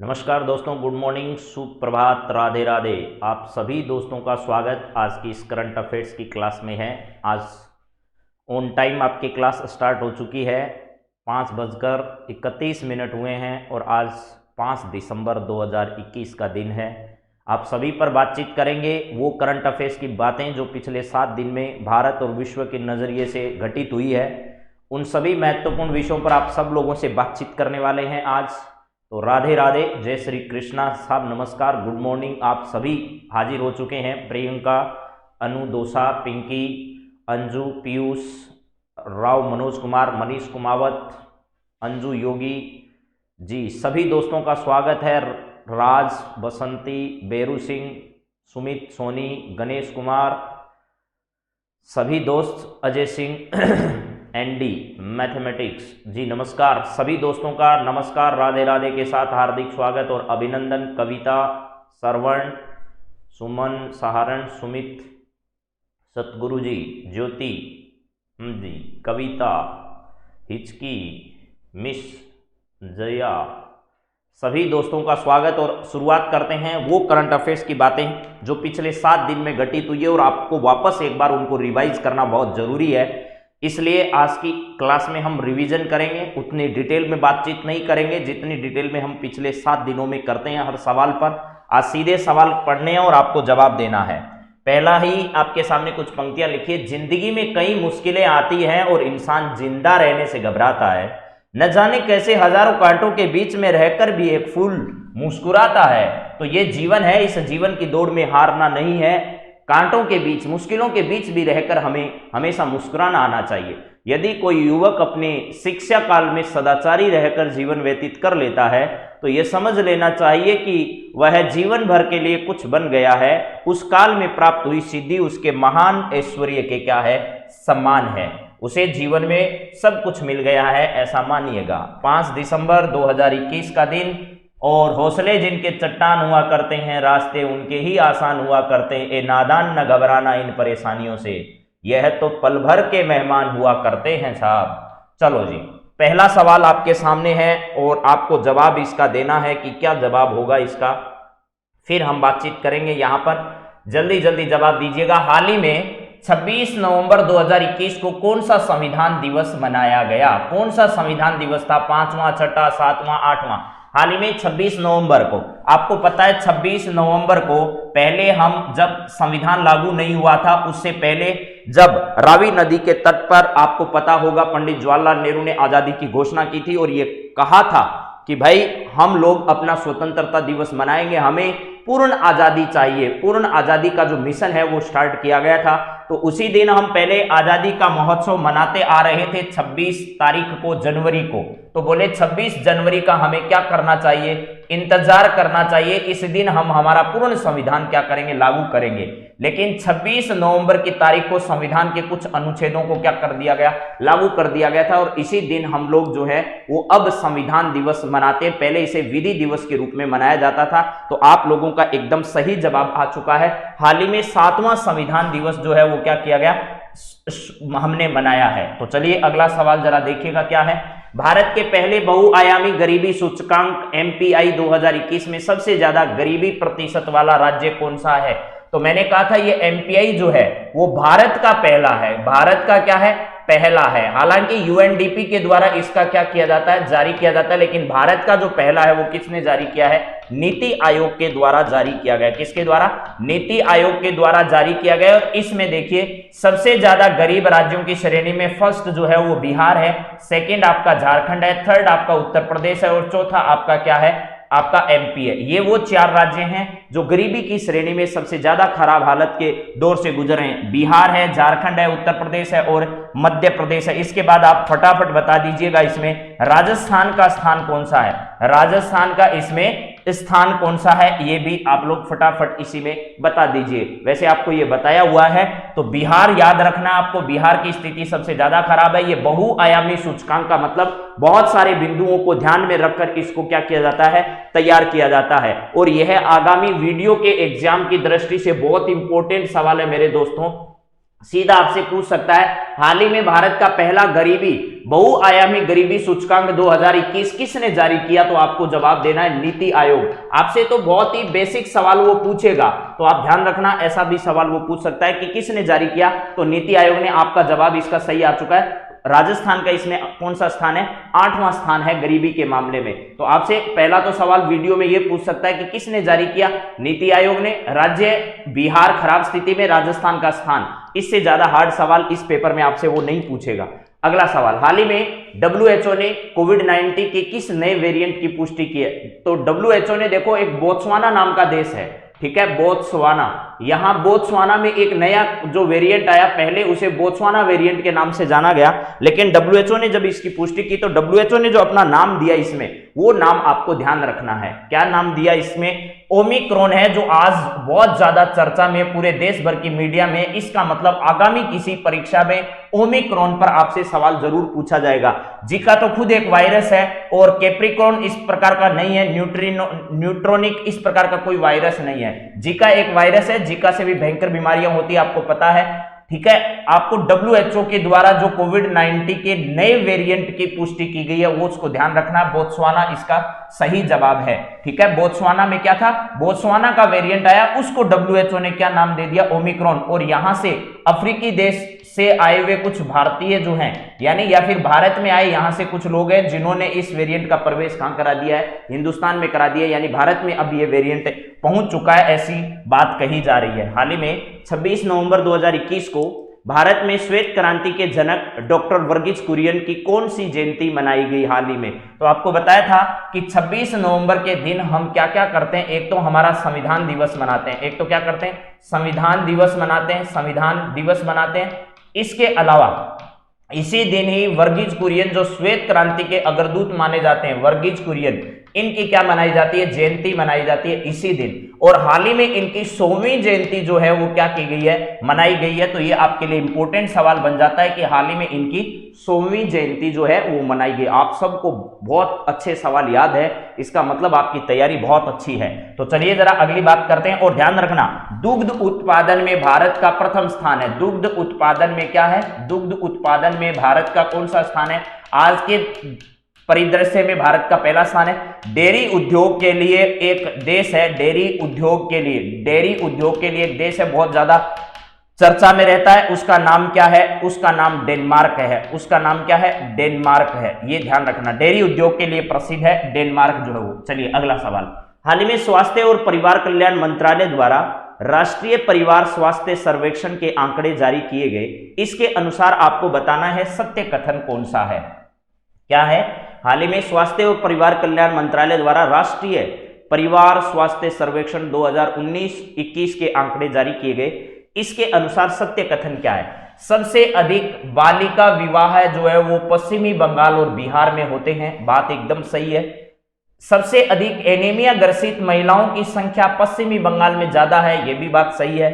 नमस्कार दोस्तों, good morning, सुप्रभात, राधे राधे। आप सभी दोस्तों का स्वागत आज की इस करंट अफेयर्स की क्लास में है। आज ऑन टाइम आपकी क्लास स्टार्ट हो चुकी है। 5:31 हुए हैं और आज 5 दिसंबर 2021 का दिन है। आप सभी पर बातचीत करेंगे वो करंट अफेयर्स की बातें जो पिछले 7 दिन में भारत और विश्व के नज़रिए से घटित हुई है। उन सभी महत्वपूर्ण विषयों पर आप सब लोगों से बातचीत करने वाले हैं आज। तो राधे राधे, जय श्री कृष्णा साहब, नमस्कार, गुड मॉर्निंग। आप सभी हाजिर हो चुके हैं। प्रियंका, अनु, दोसा, पिंकी, अंजू, पीयूष, राव, मनोज कुमार, मनीष कुमावत, अंजू, योगी जी, सभी दोस्तों का स्वागत है। राज, बसंती, बेरू सिंह, सुमित, सोनी, गणेश कुमार, सभी दोस्त, अजय सिंह एनडी मैथमेटिक्स जी, नमस्कार। सभी दोस्तों का नमस्कार, राधे राधे के साथ हार्दिक स्वागत और अभिनंदन। कविता, श्रवण, सुमन, सहारण, सुमित, सतगुरु जी, ज्योति जी, कविता, हिचकी, मिस, जया, सभी दोस्तों का स्वागत। और शुरुआत करते हैं वो करंट अफेयर्स की बातें जो पिछले 7 दिन में घटित हुई है और आपको वापस एक बार उनको रिवाइज करना बहुत जरूरी है। इसलिए आज की क्लास में हम रिवीजन करेंगे, उतनी डिटेल में बातचीत नहीं करेंगे जितनी डिटेल में हम पिछले 7 दिनों में करते हैं हर सवाल पर। आज सीधे सवाल पढ़ने हैं और आपको जवाब देना है। पहला ही आपके सामने कुछ पंक्तियां लिखिए। जिंदगी में कई मुश्किलें आती हैं और इंसान जिंदा रहने से घबराता है। न जाने कैसे हजारों कांटों के बीच में रहकर भी एक फूल मुस्कुराता है। तो ये जीवन है, इस जीवन की दौड़ में हारना नहीं है। कांटों के बीच, मुश्किलों के बीच भी रहकर हमें हमेशा मुस्कुराना आना चाहिए। यदि कोई युवक अपने शिक्षा काल में सदाचारी रहकर जीवन व्यतीत कर लेता है तो यह समझ लेना चाहिए कि वह जीवन भर के लिए कुछ बन गया है। उस काल में प्राप्त हुई सिद्धि उसके महान ऐश्वर्य के क्या है, सम्मान है। उसे जीवन में सब कुछ मिल गया है, ऐसा मानिएगा। 5 दिसंबर 2021 का दिन, और हौसले जिनके चट्टान हुआ करते हैं, रास्ते उनके ही आसान हुआ करते हैं। ए नादान, न घबराना इन परेशानियों से, यह तो पल भर के मेहमान हुआ करते हैं साहब। चलो जी, पहला सवाल आपके सामने है और आपको जवाब इसका देना है कि क्या जवाब होगा इसका, फिर हम बातचीत करेंगे। यहां पर जल्दी जल्दी जवाब दीजिएगा। हाल ही में 26 नवंबर 2021 को कौन सा संविधान दिवस मनाया गया? कौन सा संविधान दिवस था? 5वां, 6वां, 7वां, 8वां? हाल ही में 26 नवंबर को। आपको पता है 26 नवंबर को पहले हम, जब संविधान लागू नहीं हुआ था उससे पहले, जब रावी नदी के तट पर, आपको पता होगा, पंडित जवाहरलाल नेहरू ने आजादी की घोषणा की थी और ये कहा था कि भाई हम लोग अपना स्वतंत्रता दिवस मनाएंगे, हमें पूर्ण आजादी चाहिए। पूर्ण आजादी का जो मिशन है वो स्टार्ट किया गया था। तो उसी दिन हम पहले आजादी का महोत्सव मनाते आ रहे थे 26 तारीख को, जनवरी को। तो बोले 26 जनवरी का हमें क्या करना चाहिए, इंतजार करना चाहिए। इस दिन हम हमारा पूर्ण संविधान क्या करेंगे, लागू करेंगे। लेकिन 26 नवंबर की तारीख को संविधान के कुछ अनुच्छेदों को क्या कर दिया गया, लागू कर दिया गया था। और इसी दिन हम लोग जो है वो अब संविधान दिवस मनाते। पहले इसे विधि दिवस के रूप में मनाया जाता था। तो आप लोगों का एकदम सही जवाब आ चुका है। हाल ही में 7वां संविधान दिवस जो है वो क्या किया गया, हमने मनाया है। तो चलिए अगला सवाल जरा देखिएगा क्या है। भारत के पहले बहुआयामी गरीबी सूचकांक एमपीआई 2021 में सबसे ज्यादा गरीबी प्रतिशत वाला राज्य कौन सा है? तो मैंने कहा था ये एमपीआई जो है वो भारत का पहला है। भारत का क्या है, पहला है। हालांकि यूएनडीपी के द्वारा इसका क्या किया जाता है, जारी किया जाता है, लेकिन भारत का जो पहला है वो किसने जारी किया है, नीति आयोग के द्वारा जारी किया गया। किसके द्वारा, नीति आयोग के द्वारा जारी किया गया। और इसमें देखिए सबसे ज्यादा गरीब राज्यों की श्रेणी में फर्स्ट जो है वो बिहार है, सेकंड आपका झारखंड है, थर्ड आपका उत्तर प्रदेश है और चौथा आपका क्या है, आपका एमपी है। ये वो 4 राज्य हैं जो गरीबी की श्रेणी में सबसे ज्यादा खराब हालत के दौर से गुजरे हैं। बिहार है, झारखंड है, उत्तर प्रदेश है और मध्य प्रदेश है। इसके बाद आप फटाफट बता दीजिएगा इसमें राजस्थान का स्थान कौन सा है, राजस्थान का इसमें स्थान कौन सा है, ये भी आप लोग फटाफट इसी में बता दीजिए। वैसे आपको ये बताया हुआ है। तो बिहार याद रखना आपको, बिहार की स्थिति सबसे ज्यादा खराब है। ये बहुआयामी सूचकांक का मतलब बहुत सारे बिंदुओं को ध्यान में रखकर इसको क्या किया जाता है, तैयार किया जाता है। और यह आगामी वीडियो के एग्जाम की दृष्टि से बहुत इंपॉर्टेंट सवाल है मेरे दोस्तों। सीधा आपसे पूछ सकता है, हाल ही में भारत का पहला गरीबी बहुआयामी गरीबी सूचकांक 2021 किसने जारी किया? तो आपको जवाब देना है नीति आयोग। आपसे तो बहुत ही बेसिक सवाल वो पूछेगा, तो आप ध्यान रखना, ऐसा भी सवाल वो पूछ सकता है कि किसने जारी किया, तो नीति आयोग ने। आपका जवाब इसका सही आ चुका है। राजस्थान का इसमें कौन सा स्थान है? 8वां स्थान है गरीबी के मामले में। तो आपसे पहला तो सवाल वीडियो में यह पूछ सकता है कि किसने जारी किया? नीति आयोग ने। राज्य बिहार खराब स्थिति में, राजस्थान का स्थान। इससे ज्यादा हार्ड सवाल इस पेपर में आपसे वो नहीं पूछेगा। अगला सवाल, हाल ही में WHO ने कोविड-19 के किस नए वेरिएंट की पुष्टि की है? तो WHO ने, देखो, एक बोत्सवाना नाम का देश है, ठीक है, बोत्सवाना। यहां बोत्सवाना में एक नया जो वेरिएंट आया, पहले उसे बोत्सवाना वेरिएंट के नाम से जाना गया, लेकिन WHO ने जब इसकी पुष्टि की तो WHO ने जो अपना नाम दिया इसमें, वो नाम आपको ध्यान रखना है। क्या नाम दिया इसमें? ओमिक्रॉन है, जो आज बहुत ज्यादा चर्चा में पूरे देश भर की मीडिया में। इसका मतलब आगामी किसी परीक्षा में ओमिक्रॉन पर आपसे सवाल जरूर पूछा जाएगा। जीका तो खुद एक वायरस है, और कैप्रिकॉन इस प्रकार का नहीं है, न्यूट्रोनिक इस प्रकार का कोई वायरस नहीं है। जीका एक वायरस है, जीका से भी भयंकर बीमारियां होती है, आपको पता है, ठीक है। आपको WHO के द्वारा जो कोविड-19 के नए वेरिएंट की पुष्टि की गई है, वो उसको ध्यान रखना। बोत्सवाना इसका सही जवाब है, ठीक है। बोत्सवाना में क्या था? बोत्सवाना का वेरिएंट आया, उसको WHO ने क्या नाम दे दिया? ओमिक्रॉन। और यहां से अफ्रीकी देश से आए हुए कुछ भारतीय जो हैं, यानी या फिर भारत में आए यहां से कुछ लोग हैं जिन्होंने इस वेरिएंट का प्रवेश कहां करा दिया है? हिंदुस्तान में करा दिया है, यानी भारत में अब ये वेरिएंट पहुंच चुका है, ऐसी बात कही जा रही है। हाल ही में 26 नवंबर 2021 को भारत में श्वेत क्रांति के जनक डॉक्टर वर्गीज कुरियन की कौन सी जयंती मनाई गई हाल ही में? तो आपको बताया था कि 26 नवंबर के दिन हम क्या क्या करते हैं। एक तो हमारा संविधान दिवस मनाते हैं, एक तो क्या करते हैं? संविधान दिवस मनाते हैं, संविधान दिवस मनाते हैं। इसके अलावा इसी दिन ही वर्गीज कुरियन, जो श्वेत क्रांति के अग्रदूत माने जाते हैं, वर्गीज कुरियन, इनकी क्या मनाई जाती है? जयंती मनाई जाती है इसी दिन। और हाल ही में इनकी 100वीं जयंती जो है वो क्या की गई है? मनाई गई है। तो ये आपके लिए इंपॉर्टेंट सवाल बन जाता है कि हाल ही में इनकी 100वीं जयंती जो है वो मनाई गई। आप सबको बहुत अच्छे सवाल याद है, इसका मतलब आपकी तैयारी बहुत अच्छी है। तो चलिए जरा अगली बात करते हैं, और ध्यान रखना, दुग्ध उत्पादन में भारत का प्रथम स्थान है। दुग्ध उत्पादन में क्या है? दुग्ध उत्पादन में भारत का कौन सा स्थान है? आज के परिदृश्य में भारत का पहला स्थान है। डेयरी उद्योग के लिए एक देश है, डेयरी उद्योग के लिए, डेयरी उद्योग के लिए एक देश है, बहुत ज्यादा चर्चा में रहता है। उसका नाम क्या है? उसका नाम डेनमार्क है। उसका नाम क्या है? डेनमार्क है। ये ध्यान रखना, डेयरी उद्योग के लिए प्रसिद्ध है डेनमार्क जो है वो। चलिए अगला सवाल, हाल ही में स्वास्थ्य और परिवार कल्याण मंत्रालय द्वारा राष्ट्रीय परिवार स्वास्थ्य सर्वेक्षण के आंकड़े जारी किए गए। इसके अनुसार आपको बताना है सत्य कथन कौन सा है। क्या है? हाल ही में स्वास्थ्य और परिवार कल्याण मंत्रालय द्वारा राष्ट्रीय परिवार स्वास्थ्य सर्वेक्षण 2019-21 के आंकड़े जारी किए गए। इसके अनुसार सत्य कथन क्या है? सबसे अधिक बालिका विवाह जो है वो पश्चिमी बंगाल और बिहार में होते हैं, बात एकदम सही है। सबसे अधिक एनीमिया ग्रसित महिलाओं की संख्या पश्चिमी बंगाल में ज्यादा है, यह भी बात सही है।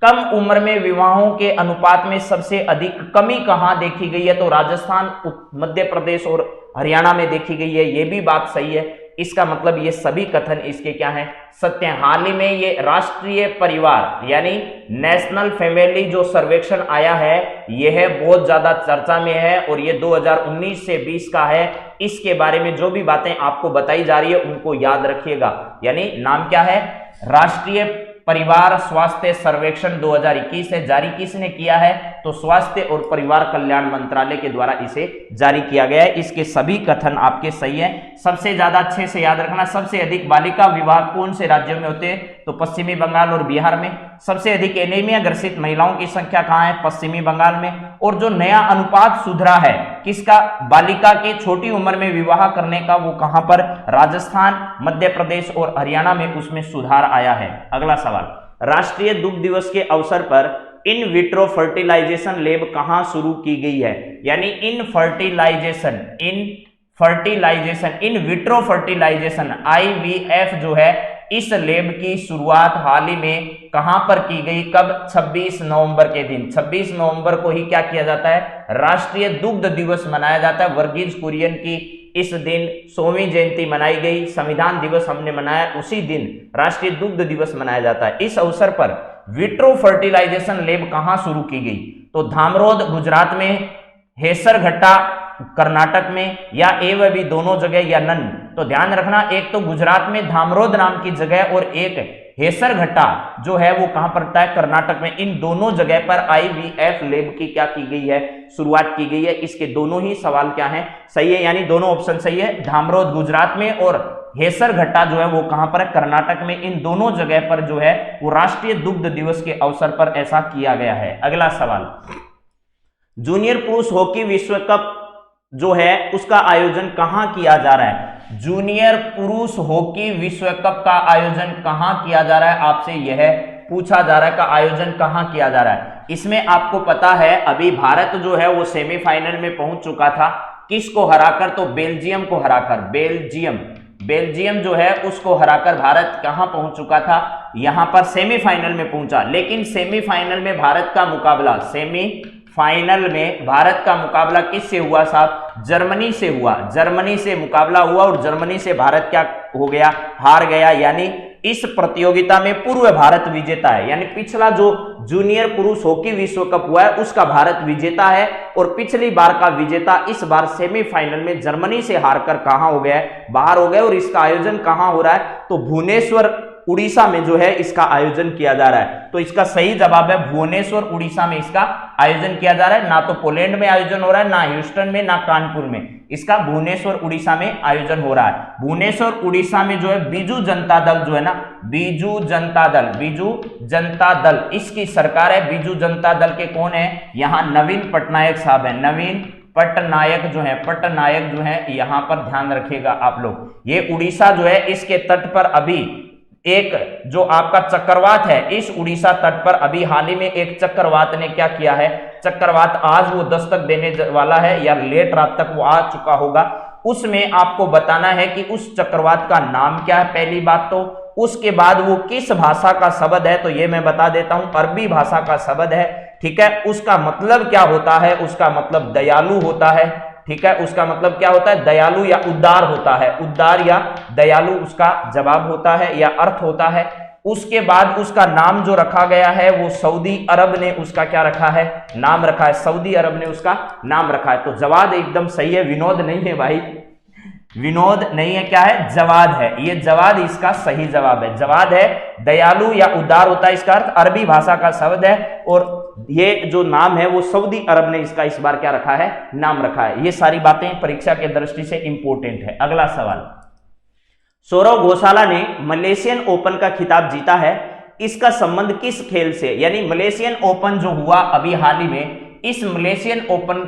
कम उम्र में विवाहों के अनुपात में सबसे अधिक कमी कहां देखी गई है? तो राजस्थान, मध्य प्रदेश और हरियाणा में देखी गई है, यह भी बात सही है। इसका मतलब ये सभी कथन इसके क्या हैं? सत्य हैं। हाल ही में ये राष्ट्रीय परिवार यानी नेशनल फैमिली जो सर्वेक्षण आया है, यह बहुत ज्यादा चर्चा में है और ये 2019 से 20 का है। इसके बारे में जो भी बातें आपको बताई जा रही है उनको याद रखिएगा। यानी नाम क्या है? राष्ट्रीय परिवार स्वास्थ्य सर्वेक्षण 2021 है। जारी किसने किया है? तो स्वास्थ्य और परिवार कल्याण मंत्रालय के द्वारा इसे जारी किया गया है। इसके सभी कथन आपके सही हैं। सबसे ज्यादा अच्छे से याद रखना, सबसे अधिक बालिका विवाह कौन से राज्यों में होते हैं? तो पश्चिमी बंगाल और बिहार में। सबसे अधिक एनीमिया ग्रसित महिलाओं की संख्या कहां है? पश्चिमी बंगाल में। और जो नया अनुपात सुधरा है किसका? बालिका के छोटी उम्र में विवाह करने का, वो कहां पर? राजस्थान, मध्य प्रदेश और हरियाणा में उसमें सुधार आया है। अगला सवाल, राष्ट्रीय दुग्ध दिवस के अवसर पर इन विट्रो फर्टिलाइजेशन लैब कहां शुरू की गई है? यानी इन विट्रो फर्टिलाइजेशन IVF जो है, इस लैब की शुरुआत हाल ही में कहां पर की गई? कब? 26 नवंबर के दिन। 26 नवंबर को ही क्या किया जाता है? राष्ट्रीय दुग्ध दिवस मनाया जाता है। वर्गीज कुरियन की इस दिन 100वीं जयंती मनाई गई। संविधान दिवस हमने मनाया, उसी दिन राष्ट्रीय दुग्ध दिवस मनाया जाता है। इस अवसर पर विट्रो फर्टिलाइजेशन लैब कहां शुरू की गई? तो धामरोद गुजरात में, हेसरघट्टा कर्नाटक में, या ए व बी दोनों जगह, या नन? तो ध्यान रखना, एक तो गुजरात में धामरोद नाम की जगह और एक हेसरघट्टा जो है वो कहां पड़ता है? कर्नाटक में। इन दोनों जगह पर आईवीएफ लैब की क्या की गई है? शुरुआत की गई है। इसके दोनों ही सवाल क्या है? सही है, यानी दोनों ऑप्शन सही है। धामरोद गुजरात में और हेसरघट्टा जो है वो कहां पर है? कर्नाटक में। इन दोनों जगह पर जो है वो राष्ट्रीय दुग्ध दिवस के अवसर पर ऐसा किया गया है। अगला सवाल, जूनियर पुरुष हॉकी विश्व कप जो है उसका आयोजन कहां किया जा रहा है? जूनियर पुरुष हॉकी विश्व कप का आयोजन कहां किया जा रहा है? आपसे यह पूछा जा रहा है का आयोजन कहां किया जा रहा है। इसमें आपको पता है अभी भारत जो है वो सेमीफाइनल में पहुंच चुका था। किसको हराकर? तो बेल्जियम को हराकर। बेल्जियम जो है उसको हराकर भारत कहां पहुंच चुका था? यहां पर सेमीफाइनल में पहुंचा। लेकिन सेमीफाइनल में भारत का मुकाबला, सेमीफाइनल में भारत का मुकाबला किससे हुआ साहब? जर्मनी से हुआ। जर्मनी से मुकाबला हुआ और जर्मनी से भारत क्या हो गया? हार गया। यानी इस प्रतियोगिता में पूर्व भारत विजेता है। यानी पिछला जो जूनियर पुरुष हॉकी विश्व कप हुआ है उसका भारत विजेता है, और पिछली बार का विजेता इस बार सेमीफाइनल में जर्मनी से हारकर कहां हो गया है? बाहर हो गए। और इसका आयोजन कहां हो रहा है? तो भुवनेश्वर उड़ीसा में जो है इसका आयोजन किया जा रहा है। तो इसका सही जवाब है भुवनेश्वर उड़ीसा में इसका आयोजन किया जा रहा है। ना तो पोलैंड में आयोजन हो रहा है, ना ह्यूस्टन में, ना कानपुर में। इसका भुवनेश्वर उड़ीसा में आयोजन हो रहा है। भुवनेश्वर उड़ीसा में जो है बीजू जनता दल जो है ना, बीजू जनता दल इसकी सरकार है। बीजू जनता दल के कौन है? यहाँ नवीन पटनायक साहब है। नवीन पटनायक जो है यहां पर ध्यान रखिएगा आप लोग। ये उड़ीसा जो है इसके तट पर अभी एक जो आपका चक्रवात है, इस उड़ीसा तट पर अभी हाल ही में एक चक्रवात ने क्या किया है? चक्रवात आज वो दस्तक देने वाला है या लेट रात तक वो आ चुका होगा। उसमें आपको बताना है कि उस चक्रवात का नाम क्या है पहली बात तो, उसके बाद वो किस भाषा का शब्द है, तो ये मैं बता देता हूं, अरबी भाषा का शब्द है। ठीक है, उसका मतलब क्या होता है? उसका मतलब दयालु होता है। ठीक है, उसका मतलब क्या होता है? दयालु या उदार होता है। उदार या दयालु उसका जवाब होता है या अर्थ होता है। उसके बाद उसका नाम जो रखा गया है वो सऊदी अरब ने उसका क्या रखा है? नाम रखा है। सऊदी अरब ने उसका नाम रखा है। तो जवाब एकदम सही है, विनोद नहीं है भाई, विनोद नहीं है, क्या है? जवाद है। ये जवाद इसका सही जवाब है। जवाद है दयालु या उदार होता है, इसका अर्थ अरबी भाषा का शब्द है, और ये जो नाम है वो सऊदी अरब ने इसका इस बार क्या रखा है? नाम रखा है। ये सारी बातें परीक्षा के दृष्टि से इंपॉर्टेंट है। अगला सवाल, सौरव घोषाला ने मलेशियन ओपन का खिताब जीता है, इसका संबंध किस खेल से? यानी मलेशियन ओपन जो हुआ अभी हाल ही में, इस मलेशियन ओपन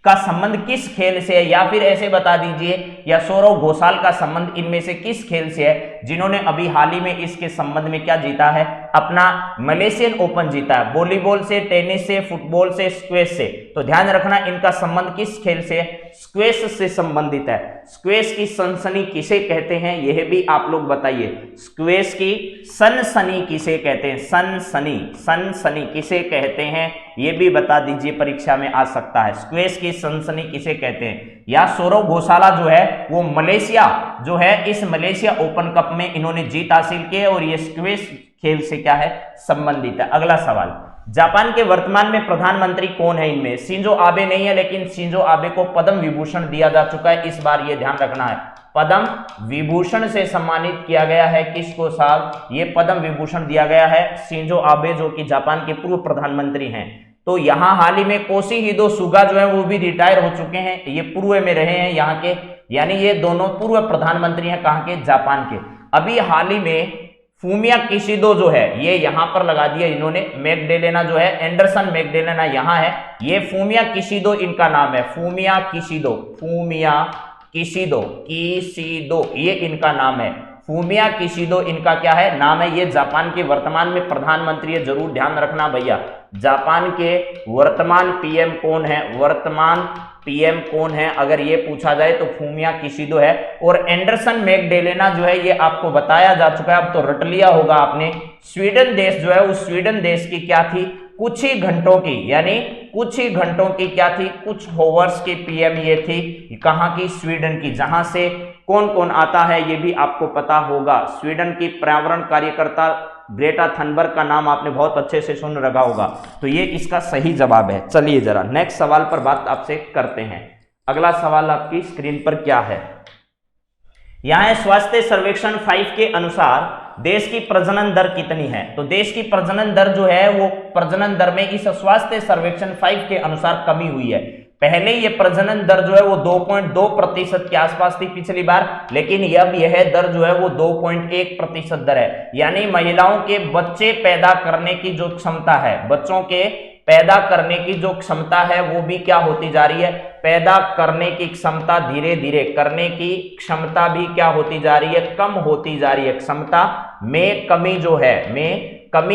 का संबंध किस खेल से है? या फिर ऐसे बता दीजिए, या सौरव घोषाल का संबंध इनमें से किस खेल से है जिन्होंने अभी हाल ही में इसके संबंध में क्या जीता है? अपना मलेशियन ओपन जीता है। वॉलीबॉल से, टेनिस से, फुटबॉल से, स्क्वैश से। तो ध्यान रखना इनका संबंध किस खेल से है? स्क्वैश से संबंधित है। स्क्वैश की सनसनी किसे कहते हैं यह भी आप लोग बताइए। स्क्वैश की सनसनी किसे कहते हैं? सनसनी किसे कहते हैं ये भी बता दीजिए, परीक्षा में आ सकता है। स्क्वैश की सनसनी किसे कहते हैं? या सौरव घोषाला जो है वो मलेशिया जो है, इस मलेशिया ओपन कप में इन्होंने जीत हासिल की है, और ये स्क्वैश खेल से क्या है? संबंधित है। अगला सवाल, जापान के वर्तमान में प्रधानमंत्री कौन है? इनमें शिंजो आबे नहीं है, लेकिन शिंजो आबे को पद्म विभूषण दिया जा चुका है इस बार, ये ध्यान रखना है। पद्म विभूषण से सम्मानित किया गया है किसको साहब? ये पद्म विभूषण दिया गया है शिंजो आबे जो कि जापान के पूर्व प्रधानमंत्री हैं। तो यहां हाल ही में कोशिहिदो सुगा जो है वो भी रिटायर हो चुके हैं, ये पूर्व में रहे हैं यहाँ के, यानी ये दोनों पूर्व प्रधानमंत्री हैं कहाँ के? जापान के। अभी हाल ही में फूमिया किशिदो जो है ये यहां पर लगा दिया इन्होंने, मैगडेलेना जो है, एंडरसन मैगडेलेना यहां है, ये फूमिया किशिदो इनका नाम है। फूमिया किशिदो ये इनका नाम है। फूमिया किशिदो इनका क्या है? नाम है। ये जापान के वर्तमान में प्रधानमंत्री है, जरूर ध्यान रखना भैया। जापान के वर्तमान पीएम कौन है? वर्तमान पीएम कौन है अगर ये पूछा जाए तो फूमिया किशिदो है। और एंडरसन मैगडेलेना जो है ये आपको बताया जा चुका है, अब तो रट लिया होगा आपने। स्वीडन देश जो है उस स्वीडन देश की क्या थी? कुछ ही घंटों की, यानी कुछ ही घंटों की क्या थी? कुछ होवर्स की पीएम ये थी, कहां की? स्वीडन की, जहां से कौन कौन आता है ये भी आपको पता होगा। स्वीडन की पर्यावरण कार्यकर्ता ग्रेटा थनबर्ग का नाम आपने बहुत अच्छे से सुन रखा होगा, तो ये इसका सही जवाब है। चलिए जरा नेक्स्ट सवाल पर बात आपसे करते हैं। अगला सवाल आपकी स्क्रीन पर क्या है, यहां है स्वास्थ्य सर्वेक्षण 5 के अनुसार देश की प्रजनन दर कितनी है। तो देश की प्रजनन दर जो है वो प्रजनन दर में इस स्वास्थ्य सर्वेक्षण 5 के अनुसार कमी हुई है। पहले ये प्रजनन दर जो है वो 2.2% के आसपास थी पिछली बार, लेकिन अब यह दर जो है वो 2.1% दर है। यानी महिलाओं के बच्चे पैदा करने की जो क्षमता है, बच्चों के पैदा करने की जो क्षमता है वो भी क्या होती जा रही है, पैदा करने की क्षमता धीरे धीरे करने की क्षमता भी क्या होती जा रही है, कम होती जा रही है। क्षमता में कमी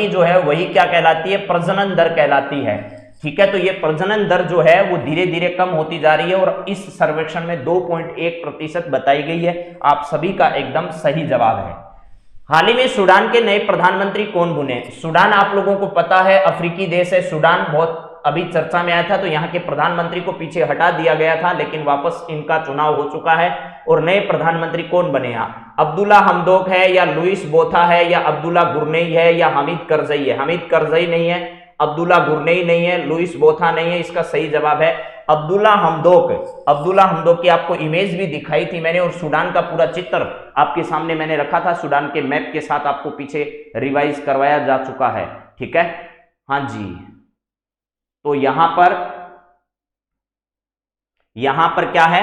जो है वही क्या कहलाती है, प्रजनन दर कहलाती है। ठीक है, तो ये प्रजनन दर जो है वो धीरे धीरे कम होती जा रही है और इस सर्वेक्षण में 2.1% बताई गई है। आप सभी का एकदम सही जवाब है। हाल ही में सूडान के नए प्रधानमंत्री कौन बने। सूडान आप लोगों को पता है अफ्रीकी देश है। सूडान बहुत अभी चर्चा में आया था, तो यहाँ के प्रधानमंत्री को पीछे हटा दिया गया था, लेकिन वापस इनका चुनाव हो चुका है और नए प्रधानमंत्री कौन बने यहाँ, अब्दुल्ला हमदोक है या लुइस बोथा है या अब्दुल्ला गुरनेई है या हामिद करजई है। हामिद करजई नहीं है, अब्दुल्ला गुरनेई नहीं है, लुइस बोथा नहीं है। इसका सही जवाब है अब्दुल्ला हमदोक। अब्दुल्ला हमदोक की आपको इमेज भी दिखाई थी मैंने और सूडान का पूरा चित्र आपके सामने मैंने रखा था, सूडान के मैप के साथ आपको पीछे रिवाइज करवाया जा चुका है। ठीक है, हाँ जी, तो यहां पर क्या है,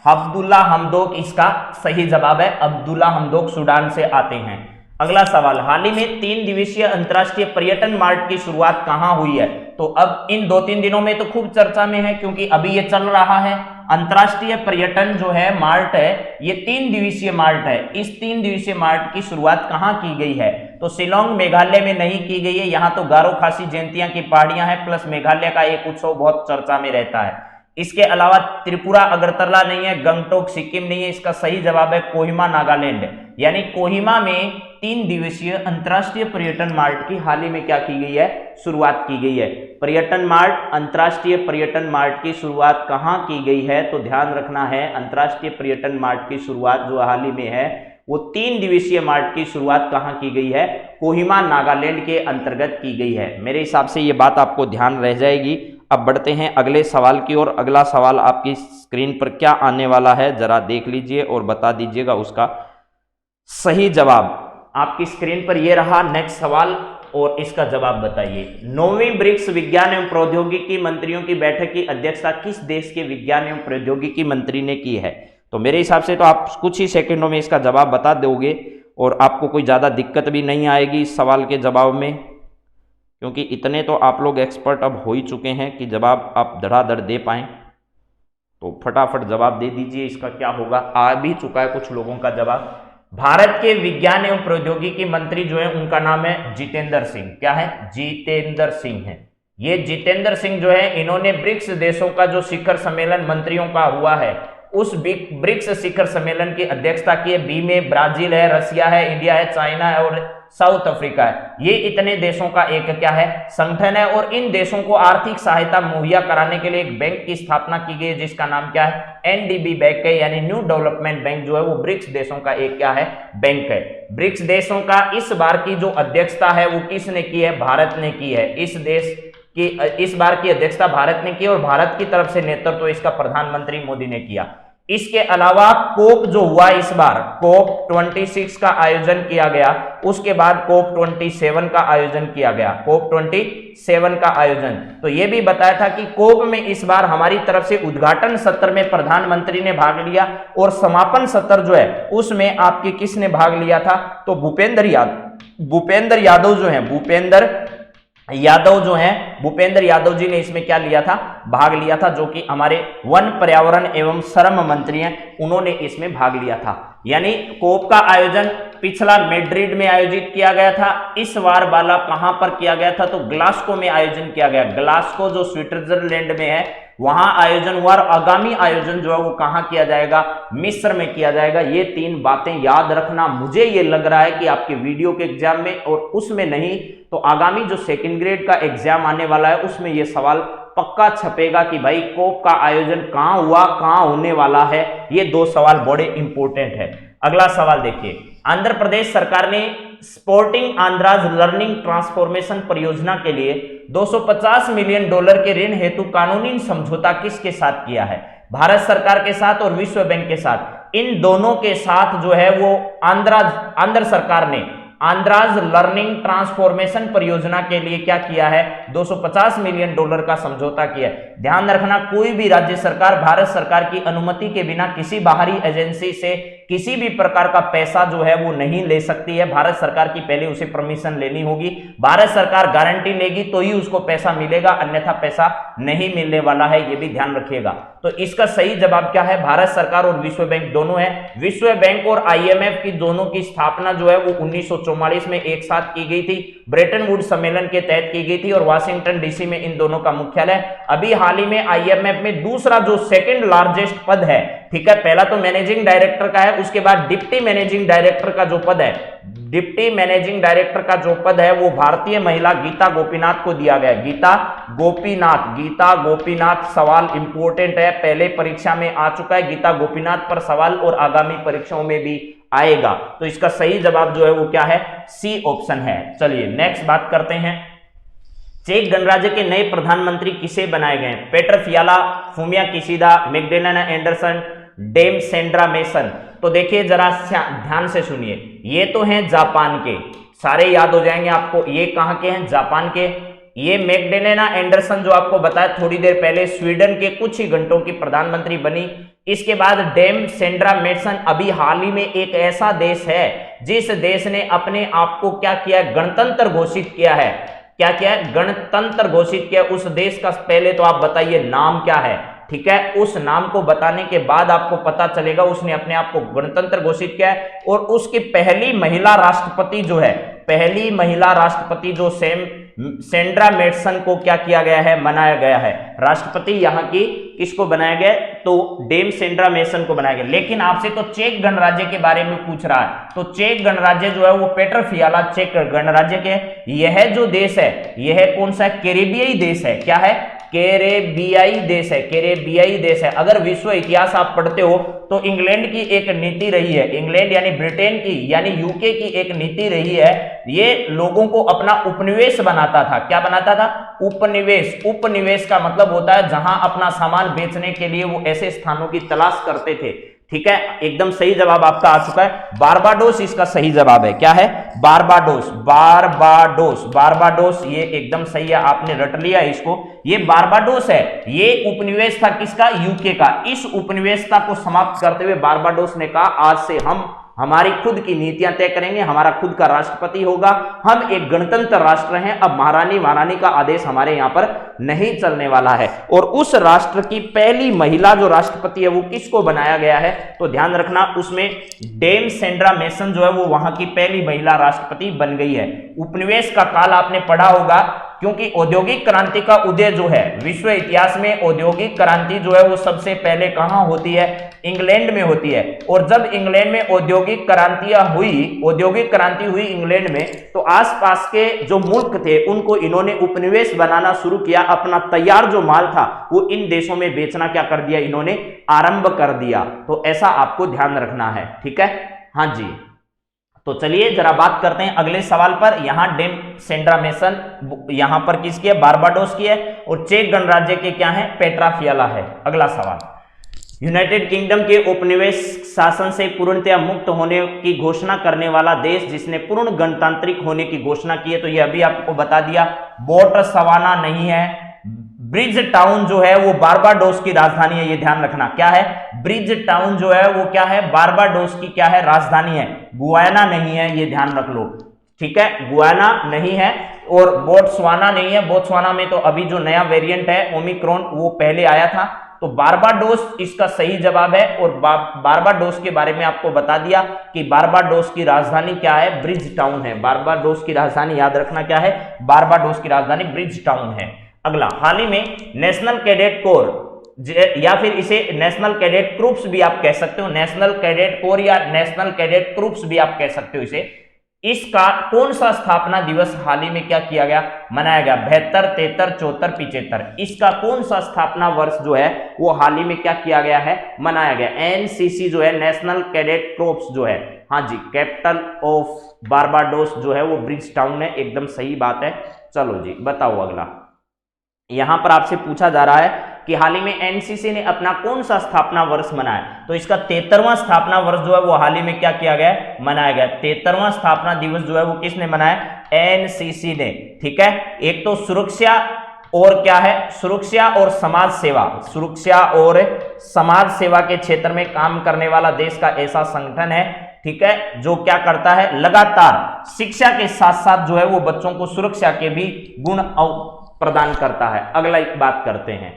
अब्दुल्ला हमदोक इसका सही जवाब है। अब्दुल्ला हमदोक सूडान से आते हैं। अगला सवाल, हाल ही में 3 दिवसीय अंतर्राष्ट्रीय पर्यटन मार्ट की शुरुआत कहां हुई है। तो अब इन 2-3 दिनों में तो खूब चर्चा में है क्योंकि अभी ये चल रहा है। अंतर्राष्ट्रीय पर्यटन जो है मार्ट है, ये 3 दिवसीय मार्ट है। इस 3 दिवसीय मार्ट की शुरुआत कहां की गई है। तो शिलोंग मेघालय में नहीं की गई है, यहां तो गारो खासी जयंतियां की पहाड़ियां हैं, प्लस मेघालय का एक उत्सव बहुत चर्चा में रहता है। इसके अलावा त्रिपुरा अगरतला नहीं है, गंगटोक सिक्किम नहीं है। इसका सही जवाब है कोहिमा नागालैंड। यानी कोहिमा में 3 दिवसीय अंतर्राष्ट्रीय पर्यटन मार्ट की हाल ही में क्या की गई है, शुरुआत की गई है। पर्यटन मार्ट, अंतर्राष्ट्रीय पर्यटन मार्ट की शुरुआत कहां की गई है, तो ध्यान रखना है अंतर्राष्ट्रीय पर्यटन मार्ट की शुरुआत जो हाल ही में है वो 3 दिवसीय मार्ट की शुरुआत कहां की गई है, कोहिमा नागालैंड के अंतर्गत की गई है। मेरे हिसाब से ये बात आपको ध्यान रह जाएगी। अब बढ़ते हैं अगले सवाल की ओर। अगला सवाल आपकी स्क्रीन पर क्या आने वाला है जरा देख लीजिए और बता दीजिएगा उसका सही जवाब। आपकी स्क्रीन पर यह रहा नेक्स्ट सवाल और इसका जवाब बताइए। 9वीं ब्रिक्स विज्ञान एवं प्रौद्योगिकी मंत्रियों की बैठक की अध्यक्षता किस देश के विज्ञान एवं प्रौद्योगिकी मंत्री ने की है। तो मेरे हिसाब से तो आप कुछ ही सेकंडों में इसका जवाब बता दोगे और आपको कोई ज़्यादा दिक्कत भी नहीं आएगी इस सवाल के जवाब में, क्योंकि इतने तो आप लोग एक्सपर्ट अब हो ही चुके हैं कि जवाब आप धड़ाधड़ दे पाएं। तो फटाफट जवाब दे दीजिए, इसका क्या होगा। आ भी चुका है कुछ लोगों का जवाब। भारत के विज्ञान एवं प्रौद्योगिकी मंत्री जो है उनका नाम है जितेंद्र सिंह। क्या है, जितेंद्र सिंह है। ये जितेंद्र सिंह जो है इन्होंने ब्रिक्स देशों का जो शिखर सम्मेलन मंत्रियों का हुआ है उस ब्रिक्स शिखर सम्मेलन की अध्यक्षता की है। बी में ब्राजील है, रसिया है, इंडिया है, चाइना है और साउथ अफ्रीका है। ये इतने देशों का एक क्या है, संगठन है और इन देशों को आर्थिक सहायता मुहैया कराने के लिए एक बैंक की स्थापना की गई है जिसका नाम क्या है, एनडीबी बैंक है। यानी न्यू डेवलपमेंट बैंक जो है वो ब्रिक्स देशों का एक क्या है, बैंक है। ब्रिक्स देशों का इस बार की जो अध्यक्षता है वो किसने की है, भारत ने की है। इस बार की अध्यक्षता भारत ने की और भारत की तरफ से नेतृत्व तो इसका प्रधानमंत्री मोदी ने किया। इसके अलावा कोप जो हुआ इस बार, कोप 26 का आयोजन किया गया, उसके बाद कोप 27 का आयोजन किया गया, कोप 27 का आयोजन। तो यह भी बताया था कि कोप में इस बार हमारी तरफ से उद्घाटन सत्र में प्रधानमंत्री ने भाग लिया और समापन सत्र जो है उसमें आपके किसने भाग लिया था, तो भूपेंद्र यादव जो है, भूपेंद्र यादव जी ने इसमें क्या लिया था, भाग लिया था, जो कि हमारे वन पर्यावरण एवं श्रम मंत्री हैं, उन्होंने इसमें भाग लिया था। यानी कोप का आयोजन पिछला मैड्रिड में आयोजित किया गया था, इस बार वाला कहां पर किया गया था, तो ग्लासगो में आयोजन किया गया। ग्लासगो जो स्विट्जरलैंड में है वहां आयोजन हुआ और आगामी आयोजन जो है वो कहां किया जाएगा, मिस्र में किया जाएगा। ये 3 बातें याद रखना। मुझे ये लग रहा है कि आपके वीडियो के एग्जाम में और उसमें नहीं तो आगामी जो सेकंड ग्रेड का एग्जाम आने वाला है उसमें ये सवाल पक्का छपेगा कि भाई कोप का आयोजन कहां हुआ, कहां होने वाला है। ये दो सवाल बड़े इंपॉर्टेंट है। अगला सवाल देखिए, आंध्र प्रदेश सरकार ने स्पोर्टिंग आंध्राज लर्निंग ट्रांसफॉर्मेशन परियोजना के लिए $250 मिलियन के ऋण हेतु कानूनी समझौता किसके साथ किया है? भारत सरकार के साथ और विश्व बैंक के साथ। इन दोनों के साथ जो है वो आंध्र सरकार ने आंध्राज लर्निंग ट्रांसफॉर्मेशन परियोजना के लिए क्या किया है? $250 मिलियन का समझौता किया है। ध्यान रखना, कोई भी राज्य सरकार भारत सरकार की अनुमति के बिना किसी बाहरी एजेंसी से किसी भी प्रकार का पैसा जो है वो नहीं ले सकती है। भारत सरकार की पहले उसे परमिशन लेनी होगी, भारत सरकार गारंटी लेगी तो ही उसको पैसा मिलेगा, अन्यथा पैसा नहीं मिलने वाला है, ये भी ध्यान रखिएगा। तो इसका सही जवाब क्या है? भारत सरकार और विश्व बैंक दोनों है। विश्व बैंक और IMF की दोनों की स्थापना जो है वो 1944 में एक साथ की गई थी, ब्रेटन वुड सम्मेलन के तहत की गई थी और वाशिंगटन DC में इन दोनों का मुख्यालय। अभी हाल ही में IMF में दूसरा जो सेकंड लार्जेस्ट पद है, ठीक है, पहला तो मैनेजिंग डायरेक्टर का है, उसके बाद डिप्टी मैनेजिंग डायरेक्टर का जो पद है, डिप्टी मैनेजिंग डायरेक्टर का जो पद है वो भारतीय महिला गीता गोपीनाथ को दिया गया। गीता गोपीनाथ, सवाल इंपॉर्टेंट है, पहले परीक्षा में आ चुका है गीता गोपीनाथ पर सवाल और आगामी परीक्षाओं में भी आएगा। तो इसका सही जवाब जो है वो क्या है? C ऑप्शन है। चलिए नेक्स्ट बात करते हैं, चेक गणराज्य के नए प्रधानमंत्री किसे बनाए गए? Petr Fiala, Fumio Kishida, Magdalena Andersson, Dame Sandra Mason. तो देखिए जरा ध्यान से सुनिए, ये तो हैं जापान के, सारे याद हो जाएंगे आपको। ये कहां के हैं? जापान के। ये मैग्डेलेना एंडरसन जो आपको बताया थोड़ी देर पहले, स्वीडन के कुछ ही घंटों की प्रधानमंत्री बनी। इसके बाद डेम सेंड्रा मेसन अभी हाल ही में एक ऐसा देश है जिस देश ने अपने आप को क्या किया? गणतंत्र घोषित किया है। क्या किया है? गणतंत्र घोषित किया। उस देश का पहले तो आप बताइए नाम क्या है, ठीक है? उस नाम को बताने के बाद आपको पता चलेगा उसने अपने आप को गणतंत्र घोषित किया है। और उसकी पहली महिला राष्ट्रपति जो है, पहली महिला राष्ट्रपति जो सेंड्रा मेसन को क्या किया गया है? बनाया गया है राष्ट्रपति। यहां की किसको बनाया गया? तो डेम सेंड्रा मेसन को बनाया गया। लेकिन आपसे तो चेक गणराज्य के बारे में पूछ रहा है, तो चेक गणराज्य जो है वो पेटर फियाला चेक गणराज्य के। यह जो देश है, यह कौन सा है? कैरेबियाई देश है। क्या है? कैरेबियाई देश है, कैरेबियाई देश है। अगर विश्व इतिहास आप पढ़ते हो तो इंग्लैंड की एक नीति रही है, इंग्लैंड यानी ब्रिटेन की यानी यूके की एक नीति रही है, ये लोगों को अपना उपनिवेश बनाता था। क्या बनाता था? उपनिवेश। उपनिवेश का मतलब होता है जहां अपना सामान बेचने के लिए वो ऐसे स्थानों की तलाश करते थे, ठीक है? एकदम सही जवाब आपका आ चुका है, बारबाडोस इसका सही जवाब है। क्या है? बारबाडोस, बारबाडोस, बारबाडोस, ये एकदम सही है, आपने रट लिया इसको। ये बारबाडोस है, ये उपनिवेश था किसका? यूके का। इस उपनिवेशता को समाप्त करते हुए बारबाडोस ने कहा आज से हम हमारी खुद की नीतियां तय करेंगे, हमारा खुद का राष्ट्रपति होगा, हम एक गणतंत्र राष्ट्र हैं, अब महारानी का आदेश हमारे यहां पर नहीं चलने वाला है। और उस राष्ट्र की पहली महिला जो राष्ट्रपति है वो किसको बनाया गया है? तो ध्यान रखना, उसमें डेम सेंड्रा मेसन जो है वो वहां की पहली महिला राष्ट्रपति बन गई है। उपनिवेश का काल आपने पढ़ा होगा, क्योंकि औद्योगिक क्रांति का उदय जो है विश्व इतिहास में, औद्योगिक क्रांति जो है वो सबसे पहले कहां होती है? इंग्लैंड में होती है। और जब इंग्लैंड में औद्योगिक क्रांति हुई इंग्लैंड में, तो आसपास के जो मुल्क थे उनको इन्होंने उपनिवेश बनाना शुरू किया। अपना तैयार जो माल था वो इन देशों में बेचना क्या कर दिया? इन्होंने आरंभ कर दिया। तो ऐसा आपको ध्यान रखना है, ठीक है? हाँ जी। तो चलिए जरा बात करते हैं अगले सवाल पर। यहां डेम सेंड्रा मेसन यहां पर किसकी है? बारबाडोस की है। और चेक गणराज्य के क्या है? पेट्रा फियाला है। अगला सवाल, यूनाइटेड किंगडम के उपनिवेश शासन से पूर्णतया मुक्त होने की घोषणा करने वाला देश जिसने पूर्ण गणतांत्रिक होने की घोषणा की है, तो ये अभी आपको बता दिया, बोट्सवाना नहीं है। ब्रिज टाउन जो है वो बारबाडोस की राजधानी है, ये ध्यान रखना। क्या है? ब्रिज टाउन जो है वो क्या है? बारबाडोस की क्या है? राजधानी है। गुयाना नहीं है, ये ध्यान रख लो, ठीक है? गुयाना नहीं है और बोट्सवाना नहीं है। बोट्सवाना में तो अभी जो नया वेरिएंट है ओमिक्रॉन वो पहले आया था। तो बारबाडोस इसका सही जवाब है। और बारबाडोस के बारे में आपको बता दिया कि बारबाडोस की राजधानी क्या है? ब्रिज टाउन है। बारबाडोस की राजधानी याद रखना क्या है? बारबाडोस की राजधानी ब्रिज टाउन है। अगला, हाल ही में नेशनल कैडेट कोर या फिर इसे नेशनल कैडेट क्रूप्स भी आप कह सकते हो, नेशनल कैडेट कोर या नेशनल कैडेट क्रूप्स भी आप कह सकते हो इसे, इसका कौन सा स्थापना दिवस हाल ही में क्या किया गया, मनाया गया, 72, 73, 74, 75, इसका कौन सा स्थापना वर्ष जो है वो हाल ही में क्या किया गया है, मनाया गया। एनसीसी जो है, नेशनल कैडेट कॉर्प्स जो है, हाँ जी, कैपिटल ऑफ बारबाडोस जो है वो ब्रिज टाउन है, एकदम सही बात है। चलो जी बताओ अगला। यहां पर आपसे पूछा जा रहा है कि हाल ही में एनसीसी ने अपना कौन सा स्थापना वर्ष मनाया, तो इसका 73वां स्थापना वर्ष जो है वो हाल ही में क्या किया गया, मनाया गया। 73वां स्थापना दिवस जो है वो किसने मनाया, एनसीसी ने, ठीक है। एक तो सुरक्षा और क्या है, सुरक्षा और समाज सेवा, सुरक्षा और समाज सेवा के क्षेत्र में काम करने वाला देश का ऐसा संगठन है, ठीक है, जो क्या करता है, लगातार शिक्षा के साथ साथ जो है वो बच्चों को सुरक्षा के भी गुण प्रदान करता है। अगला एक बात करते हैं,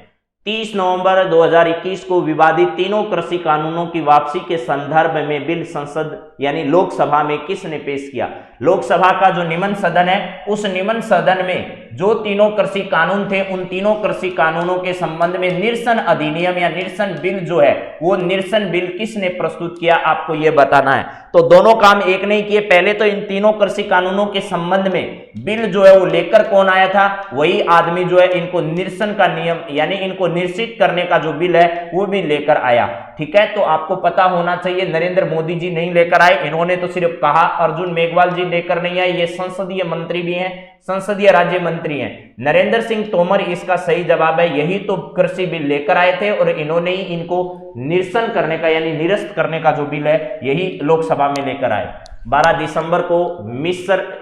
30 नवंबर 2021 को विवादित तीनों कृषि कानूनों की वापसी के संदर्भ में बिल संसद यानी लोकसभा में किसने पेश किया। लोकसभा का जो निम्न सदन है, उस निम्न सदन में जो तीनों कृषि कानून थे, उन तीनों कृषि कानूनों के संबंध में निरसन अधिनियम या निरसन बिल जो है, वो निरसन बिल किसने प्रस्तुत किया, आपको यह बताना है। तो दोनों काम एक नहीं किए, पहले तो इन तीनों कृषि कानूनों के संबंध में बिल जो है वो लेकर कौन आया था, वही आदमी जो है इनको निरसन का नियम यानी इनको निश्चित करने का जो बिल है वो भी लेकर आया, ठीक है। तो आपको पता होना चाहिए नरेंद्र मोदी जी नहीं लेकर आए, इन्होंने तो सिर्फ कहा, अर्जुन मेघवाल जी लेकर नहीं आए, ये संसदीय मंत्री भी हैं, संसदीय राज्य मंत्री हैं। नरेंद्र सिंह तोमर इसका सही जवाब है, यही तो कृषि बिल लेकर आए थे और इन्होंने ही इनको निरसन करने का यानी निरस्त करने का जो बिल है यही लोकसभा में लेकर आए। 12 दिसंबर को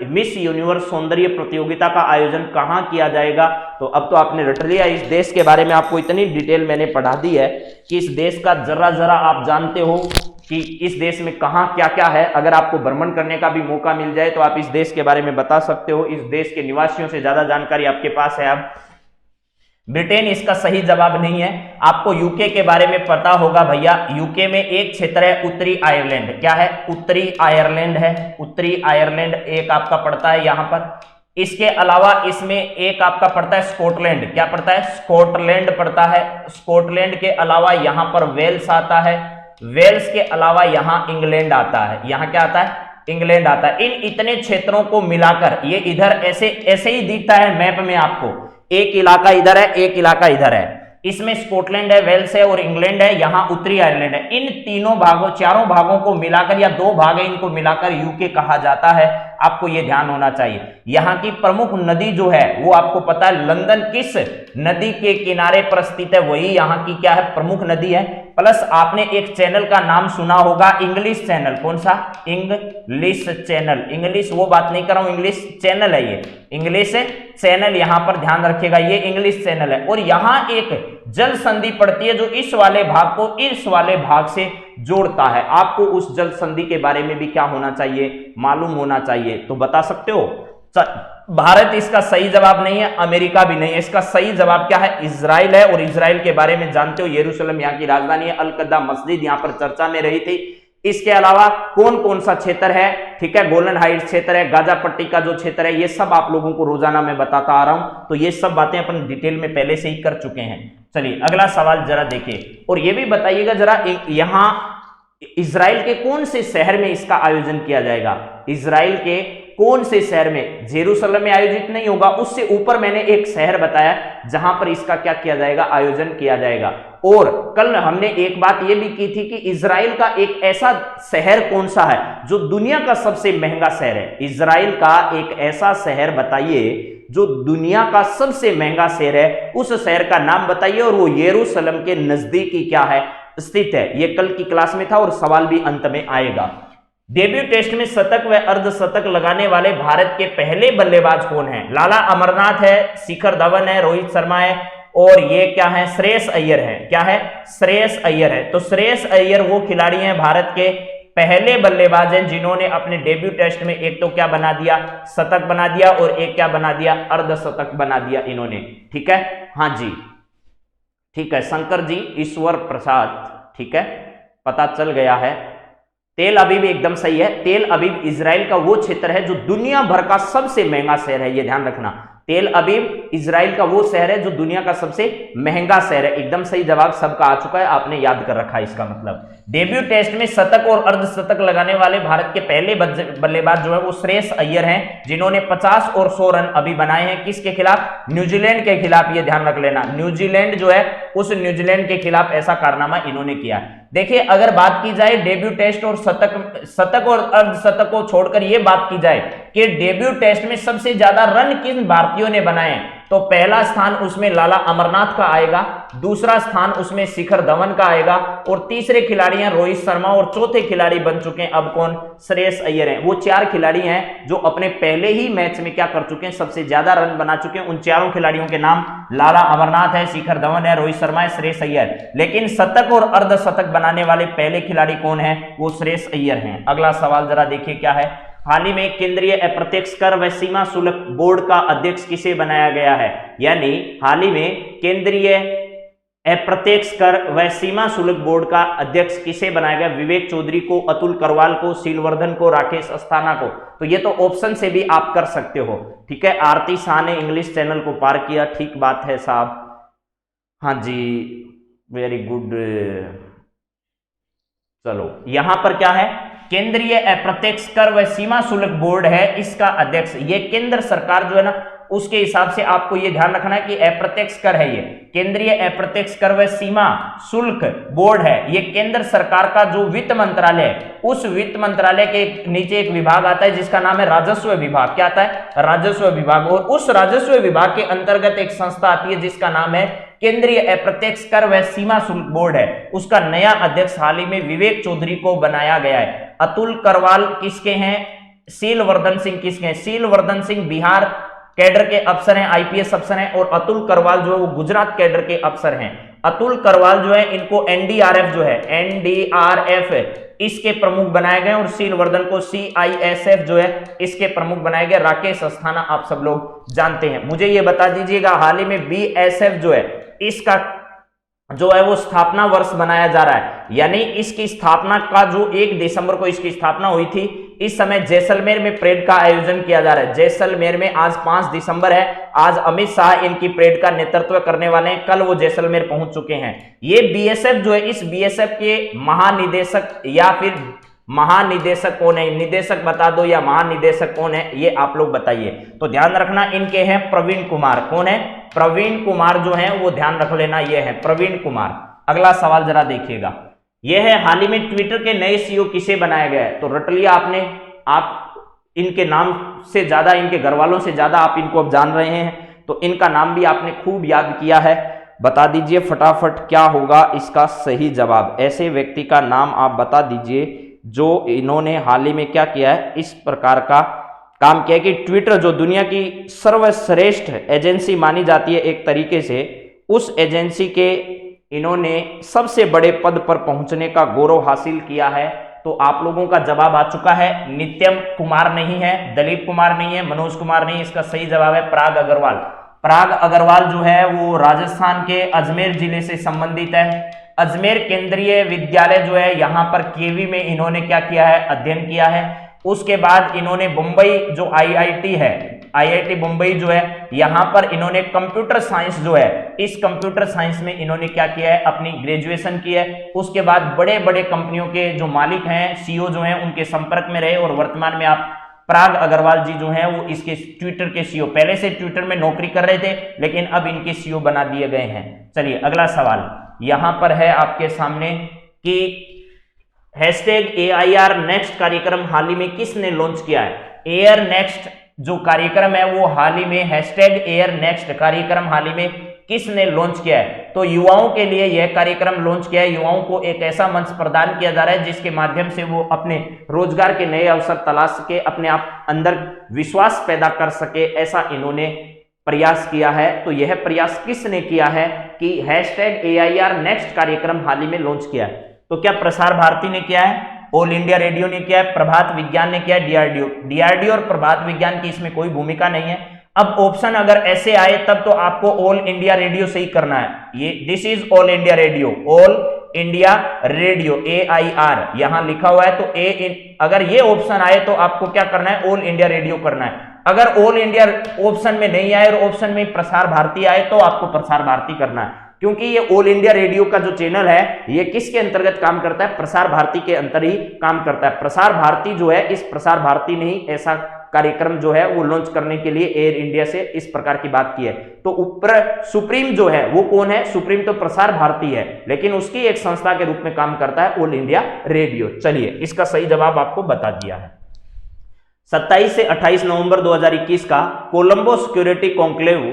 मिस यूनिवर्स सौंदर्य प्रतियोगिता का आयोजन कहां किया जाएगा, तो अब तो आपने रट लिया। इस देश के बारे में आपको इतनी डिटेल मैंने पढ़ा दी है कि इस देश का जरा जरा आप जानते हो कि इस देश में कहां क्या क्या है। अगर आपको भ्रमण करने का भी मौका मिल जाए तो आप इस देश के बारे में बता सकते हो। इस देश के निवासियों से ज्यादा जानकारी आपके पास है। अब ब्रिटेन इसका सही जवाब नहीं है। आपको यूके के बारे में पता होगा भैया, यूके में एक क्षेत्र है उत्तरी आयरलैंड, क्या है, उत्तरी आयरलैंड है, उत्तरी आयरलैंड एक आपका पड़ता है यहां पर। इसके अलावा इसमें एक आपका पड़ता है स्कॉटलैंड, क्या पड़ता है, स्कॉटलैंड पड़ता है। स्कॉटलैंड के अलावा यहां पर वेल्स आता है, वेल्स के अलावा यहां इंग्लैंड आता है, यहां क्या आता है, इंग्लैंड आता है। इन इतने क्षेत्रों को मिलाकर ये इधर ऐसे ऐसे ही दिखता है मैप में आपको, एक इलाका इधर है, एक इलाका इधर है। इसमें स्कॉटलैंड है, वेल्स है और इंग्लैंड है, यहां उत्तरी आयरलैंड है। इन तीनों भागों, चारों भागों को मिलाकर या दो भाग है, इनको मिलाकर यूके कहा जाता है। आपको यह ध्यान होना चाहिए। यहां की प्रमुख नदी जो है वो आपको पता है, लंदन किस नदी के किनारे पर स्थित है, वही यहां की क्या है, प्रमुख नदी है। प्लस आपने एक चैनल का नाम सुना होगा, इंग्लिश चैनल, कौन सा, इंग्लिश चैनल। इंग्लिश वो बात नहीं कर रहा हूं, इंग्लिश चैनल है ये, इंग्लिश चैनल, यहां पर ध्यान रखिएगा, ये इंग्लिश चैनल है। और यहां एक जल संधि पड़ती है जो इस वाले भाग को इस वाले भाग से जोड़ता है। आपको उस जल संधि के बारे में भी क्या होना चाहिए, मालूम होना चाहिए। तो बता सकते हो। भारत इसका सही जवाब नहीं है, अमेरिका भी नहीं है, इसका सही जवाब क्या है, इजराइल है। और इजराइल के बारे में जानते हो, यरूशलेम यहाँ की राजधानी है, अल-कद्दा मस्जिद यहाँ पर चर्चा में रही थी। इसके अलावा कौन कौन सा क्षेत्र है, ठीक है, गोलन हाइट्स क्षेत्र है, गाजा पट्टी का जो क्षेत्र है, ये सब आप लोगों को रोजाना मैं बताता आ रहा हूं। तो ये सब बातें अपन डिटेल में पहले से ही कर चुके हैं। चलिए अगला सवाल जरा देखिए और ये भी बताइएगा जरा, यहां इजराइल के कौन से शहर में इसका आयोजन किया जाएगा, इजराइल के कौन से शहर में, जेरूशलेम में आयोजित नहीं होगा, उससे ऊपर मैंने एक शहर बताया जहां पर इसका क्या किया जाएगा, आयोजन किया जाएगा। और कल हमने एक बात यह भी की थी कि इजराइल का एक ऐसा शहर कौन सा है जो दुनिया का सबसे महंगा शहर है। इजराइल का एक ऐसा शहर बताइए जो दुनिया का सबसे महंगा शहर है, उस शहर का नाम बताइए और वो यरूशलेम के नजदीकी क्या है, स्थित है। यह कल की क्लास में था और सवाल भी अंत में आएगा। डेब्यू टेस्ट में शतक व अर्धशतक लगाने वाले भारत के पहले बल्लेबाज कौन है, लाला अमरनाथ है, शिखर धवन है, रोहित शर्मा है और ये क्या है, श्रेयस अय्यर है। क्या है, श्रेयस अय्यर है। तो श्रेयस अय्यर वो खिलाड़ी हैं भारत के पहले बल्लेबाज हैं जिन्होंने अपने डेब्यू टेस्ट में एक तो क्या बना दिया, शतक बना दिया और एक क्या बना दिया, अर्धशतक बना दिया इन्होंने। ठीक है, हाँ जी ठीक है, शंकर जी ईश्वर प्रसाद, ठीक है, पता चल गया है। तेल अबीब एकदम सही है। तेल अबीब इजराइल का वो क्षेत्र है जो दुनिया भर का सबसे महंगा शहर है, ये ध्यान रखना। तेल अवीव इजराइल का वो शहर है जो दुनिया का सबसे महंगा शहर है। एकदम सही जवाब सबका आ चुका है, आपने याद कर रखा है इसका मतलब। डेब्यू टेस्ट में शतक और अर्धशतक लगाने वाले भारत के पहले बल्लेबाज जो है वो श्रेयस अय्यर हैं, जिन्होंने 50 और 100 रन अभी बनाए हैं। किसके खिलाफ? न्यूजीलैंड के खिलाफ, ये ध्यान रख लेना। न्यूजीलैंड जो है उस न्यूजीलैंड के खिलाफ ऐसा कारनामा इन्होंने किया। देखिए अगर बात की जाए डेब्यू टेस्ट और शतक और अर्धशतक को छोड़कर ये बात की जाए कि डेब्यू टेस्ट में सबसे ज्यादा रन किन भारतीयों ने बनाए, तो पहला स्थान उसमें लाला अमरनाथ का आएगा, दूसरा स्थान उसमें शिखर धवन का आएगा, और तीसरे खिलाड़ी हैं रोहित शर्मा, और चौथे खिलाड़ी बन चुके हैं अब कौन? श्रेयस अय्यर हैं। वो 4 खिलाड़ी हैं जो अपने पहले ही मैच में क्या कर चुके हैं? सबसे ज्यादा रन बना चुके हैं। उन चारों खिलाड़ियों के नाम लाला अमरनाथ है, शिखर धवन है, रोहित शर्मा है, श्रेयस अय्यर। लेकिन शतक और अर्धशतक बनाने वाले पहले खिलाड़ी कौन है? वो श्रेयस अय्यर हैं। अगला सवाल जरा देखिए क्या है। हाल ही में केंद्रीय अप्रत्यक्ष कर व सीमा शुल्क बोर्ड का अध्यक्ष किसे बनाया गया है? यानी हाल ही में केंद्रीय अप्रत्यक्ष कर व सीमा शुल्क बोर्ड का अध्यक्ष किसे बनाया गया? विवेक चौधरी को, अतुल करवाल को, शीलवर्धन को, राकेश अस्थाना को। तो ये तो ऑप्शन से भी आप कर सकते हो, ठीक है। आरती शाह ने इंग्लिश चैनल को पार किया, ठीक बात है साहब, हाँ जी, वेरी गुड। चलो यहां पर क्या है? केंद्रीय अप्रत्यक्ष कर व सीमा शुल्क बोर्ड है, इसका अध्यक्ष ये केंद्र सरकार जो है ना उसके हिसाब से आपको ये ध्यान रखना है कि अप्रत्यक्ष कर है, ये केंद्रीय अप्रत्यक्ष कर व सीमा शुल्क बोर्ड है। ये केंद्र सरकार का जो वित्त मंत्रालय है, उस वित्त मंत्रालय के नीचे एक विभाग आता है जिसका नाम है राजस्व विभाग। क्या आता है? राजस्व विभाग। और उस राजस्व विभाग के अंतर्गत एक संस्था आती है जिसका नाम है केंद्रीय अप्रत्यक्ष कर व सीमा शुल्क बोर्ड है। उसका नया अध्यक्ष हाल ही में विवेक चौधरी को बनाया गया है। अतुल करवाल किसके हैं? शीलवर्धन सिंह किसके हैं? शीलवर्धन सिंह बिहार कैडर के अफसर हैं, आईपीएस अफसर हैं, और अतुल करवाल जो है वो गुजरात कैडर के अफसर हैं। अतुल करवाल जो है इनको एनडीआरएफ जो है, एनडीआरएफ इसके प्रमुख बनाए गए, और शीलवर्धन को सीआईएसएफ जो है इसके प्रमुख बनाए गए। राकेश अस्थाना आप सब लोग जानते हैं। मुझे ये बता दीजिएगा हाल ही में बीएसएफ जो है इसका जो है वो स्थापना वर्ष मनाया जा रहा है, यानी इसकी स्थापना का जो 1 दिसंबर को इसकी स्थापना हुई थी। इस समय जैसलमेर में परेड का आयोजन किया जा रहा है। जैसलमेर में आज 5 दिसंबर है, आज अमित शाह इनकी परेड का नेतृत्व करने वाले हैं, कल वो जैसलमेर पहुंच चुके हैं। ये बीएसएफ जो है, इस बीएसएफ के महानिदेशक या फिर महानिदेशक कौन है? निदेशक बता दो या महानिदेशक कौन है, ये आप लोग बताइए। तो ध्यान रखना इनके हैं प्रवीण कुमार। कौन है? प्रवीण कुमार जो है वो ध्यान रख लेना, ये है प्रवीण कुमार। अगला सवाल जरा देखिएगा, ये है हाल ही में ट्विटर के नए सीईओ किसे बनाया गया है? तो रट लिया आपने, आप इनके नाम से ज्यादा, इनके घर वालों से ज्यादा आप इनको अब जान रहे हैं, तो इनका नाम भी आपने खूब याद किया है। बता दीजिए फटाफट क्या होगा इसका सही जवाब। ऐसे व्यक्ति का नाम आप बता दीजिए जो इन्होंने हाल ही में क्या किया है, इस प्रकार का काम किया कि ट्विटर जो दुनिया की सर्वश्रेष्ठ एजेंसी मानी जाती है एक तरीके से, उस एजेंसी के इन्होंने सबसे बड़े पद पर पहुंचने का गौरव हासिल किया है। तो आप लोगों का जवाब आ चुका है। नित्यम कुमार नहीं है, दलीप कुमार नहीं है, मनोज कुमार नहीं, इसका सही जवाब है पराग अग्रवाल। पराग अग्रवाल जो है वो राजस्थान के अजमेर जिले से संबंधित है। अजमेर केंद्रीय विद्यालय जो है यहाँ पर केवी में इन्होंने क्या किया है? अध्ययन किया है। उसके बाद इन्होंने मुंबई जो आईआईटी है, आईआईटी मुंबई जो है, यहाँ पर इन्होंने कंप्यूटर साइंस जो है, इस कंप्यूटर साइंस में इन्होंने क्या किया है? अपनी ग्रेजुएशन की है। उसके बाद बड़े बड़े कंपनियों के जो मालिक हैं, सीईओ जो हैं, उनके संपर्क में रहे, और वर्तमान में आप पराग अग्रवाल जी जो हैं वो इसके ट्विटर के सीईओ, पहले से ट्विटर में नौकरी कर रहे थे लेकिन अब इनके सीईओ बना दिए गए हैं। चलिए अगला सवाल यहां पर है आपके सामने कि #AIR नेक्स्ट कार्यक्रम हाल ही में किसने लॉन्च किया है? एयर नेक्स्ट जो कार्यक्रम है वो हाल ही में #AIR नेक्स्ट कार्यक्रम हाल ही में किसने लॉन्च किया है? तो युवाओं के लिए यह कार्यक्रम लॉन्च किया है। युवाओं को एक ऐसा मंच प्रदान किया जा रहा है जिसके माध्यम से वो अपने रोजगार के नए अवसर तलाश सके, अपने आप अंदर विश्वास पैदा कर सके, ऐसा इन्होंने प्रयास किया है। तो यह प्रयास किसने किया है कि #AIR नेक्स्ट कार्यक्रम हाल ही में लॉन्च किया है? तो क्या प्रसार भारती ने किया है? ऑल इंडिया रेडियो ने किया है? प्रभात विज्ञान ने किया है? डीआरडीओ और प्रभात विज्ञान की इसमें कोई भूमिका नहीं है। अब ऑप्शन अगर ऐसे आए तब तो आपको ऑल इंडिया रेडियो से ही करना है। ये this is all India radio, all India radio AIR यहां लिखा हुआ है। तो अगर ये ऑप्शन आए तो आपको क्या करना है? ऑल इंडिया रेडियो करना है। अगर ऑल इंडिया ऑप्शन में नहीं आए और ऑप्शन में प्रसार भारती आए तो आपको प्रसार भारती करना है, क्योंकि ये ऑल इंडिया रेडियो का जो चैनल है ये किसके अंतर्गत काम करता है, प्रसार भारती के अंतर ही काम करता है। प्रसार भारती जो है, इस प्रसार भारती ने ही ऐसा कार्यक्रम जो है वो लॉन्च करने के लिए एयर इंडिया से इस प्रकार की बात की है। तो ऊपर सुप्रीम जो है वो कौन है, सुप्रीम तो प्रसार भारती है, लेकिन उसकी एक संस्था के रूप में काम करता है ऑल इंडिया रेडियो। चलिए इसका सही जवाब आपको बता दिया है। 27 से 28 नवंबर 2021 का Colombo security conclave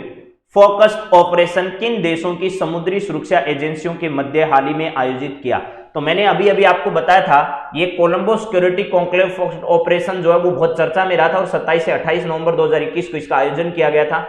focused operation किन देशों की समुद्री सुरक्षा एजेंसियों के मध्य हाल ही में आयोजित किया? तो मैंने अभी अभी आपको बताया था, ये Colombo security conclave focused operation जो है वो बहुत चर्चा में रहा था और 27 से 28 नवंबर 2021 को इसका आयोजन किया गया था।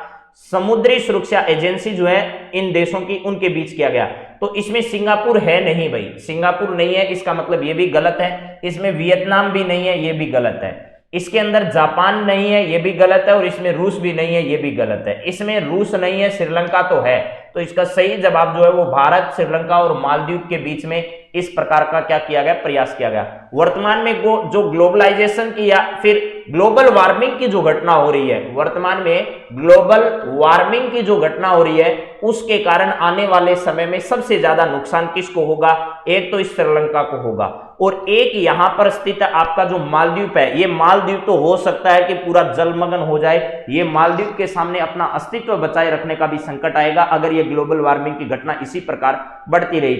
समुद्री सुरक्षा एजेंसी जो है इन देशों की, उनके बीच किया गया। तो इसमें सिंगापुर है नहीं भाई, सिंगापुर नहीं है, इसका मतलब ये भी गलत है। इसमें वियतनाम भी नहीं है, ये भी गलत है। इसके अंदर जापान नहीं है, ये भी गलत है। और इसमें रूस भी नहीं है, ये भी गलत है। इसमें रूस नहीं है, श्रीलंका तो है। तो इसका सही जवाब जो है वो भारत, श्रीलंका और मालदीव के बीच में इस प्रकार का क्या किया गया, प्रयास किया गया। वर्तमान में जो ग्लोबलाइजेशन की या फिर ग्लोबल वार्मिंग की जो घटना हो रही है, वर्तमान में ग्लोबल वार्मिंग की जो घटना हो रही है, उसके कारण आने वाले समय में सबसे ज्यादा नुकसान किसको होगा? एक तो इस श्रीलंका को होगा और एक यहां पर स्थित आपका जो मालदीव है, ये मालदीव तो हो सकता है कि पूरा जलमग्न हो जाए। ये मालदीव के सामने अपना अस्तित्व बचाए रखने का भी संकट आएगा अगर ये ग्लोबल वार्मिंग की घटना इसी प्रकार बढ़ती रही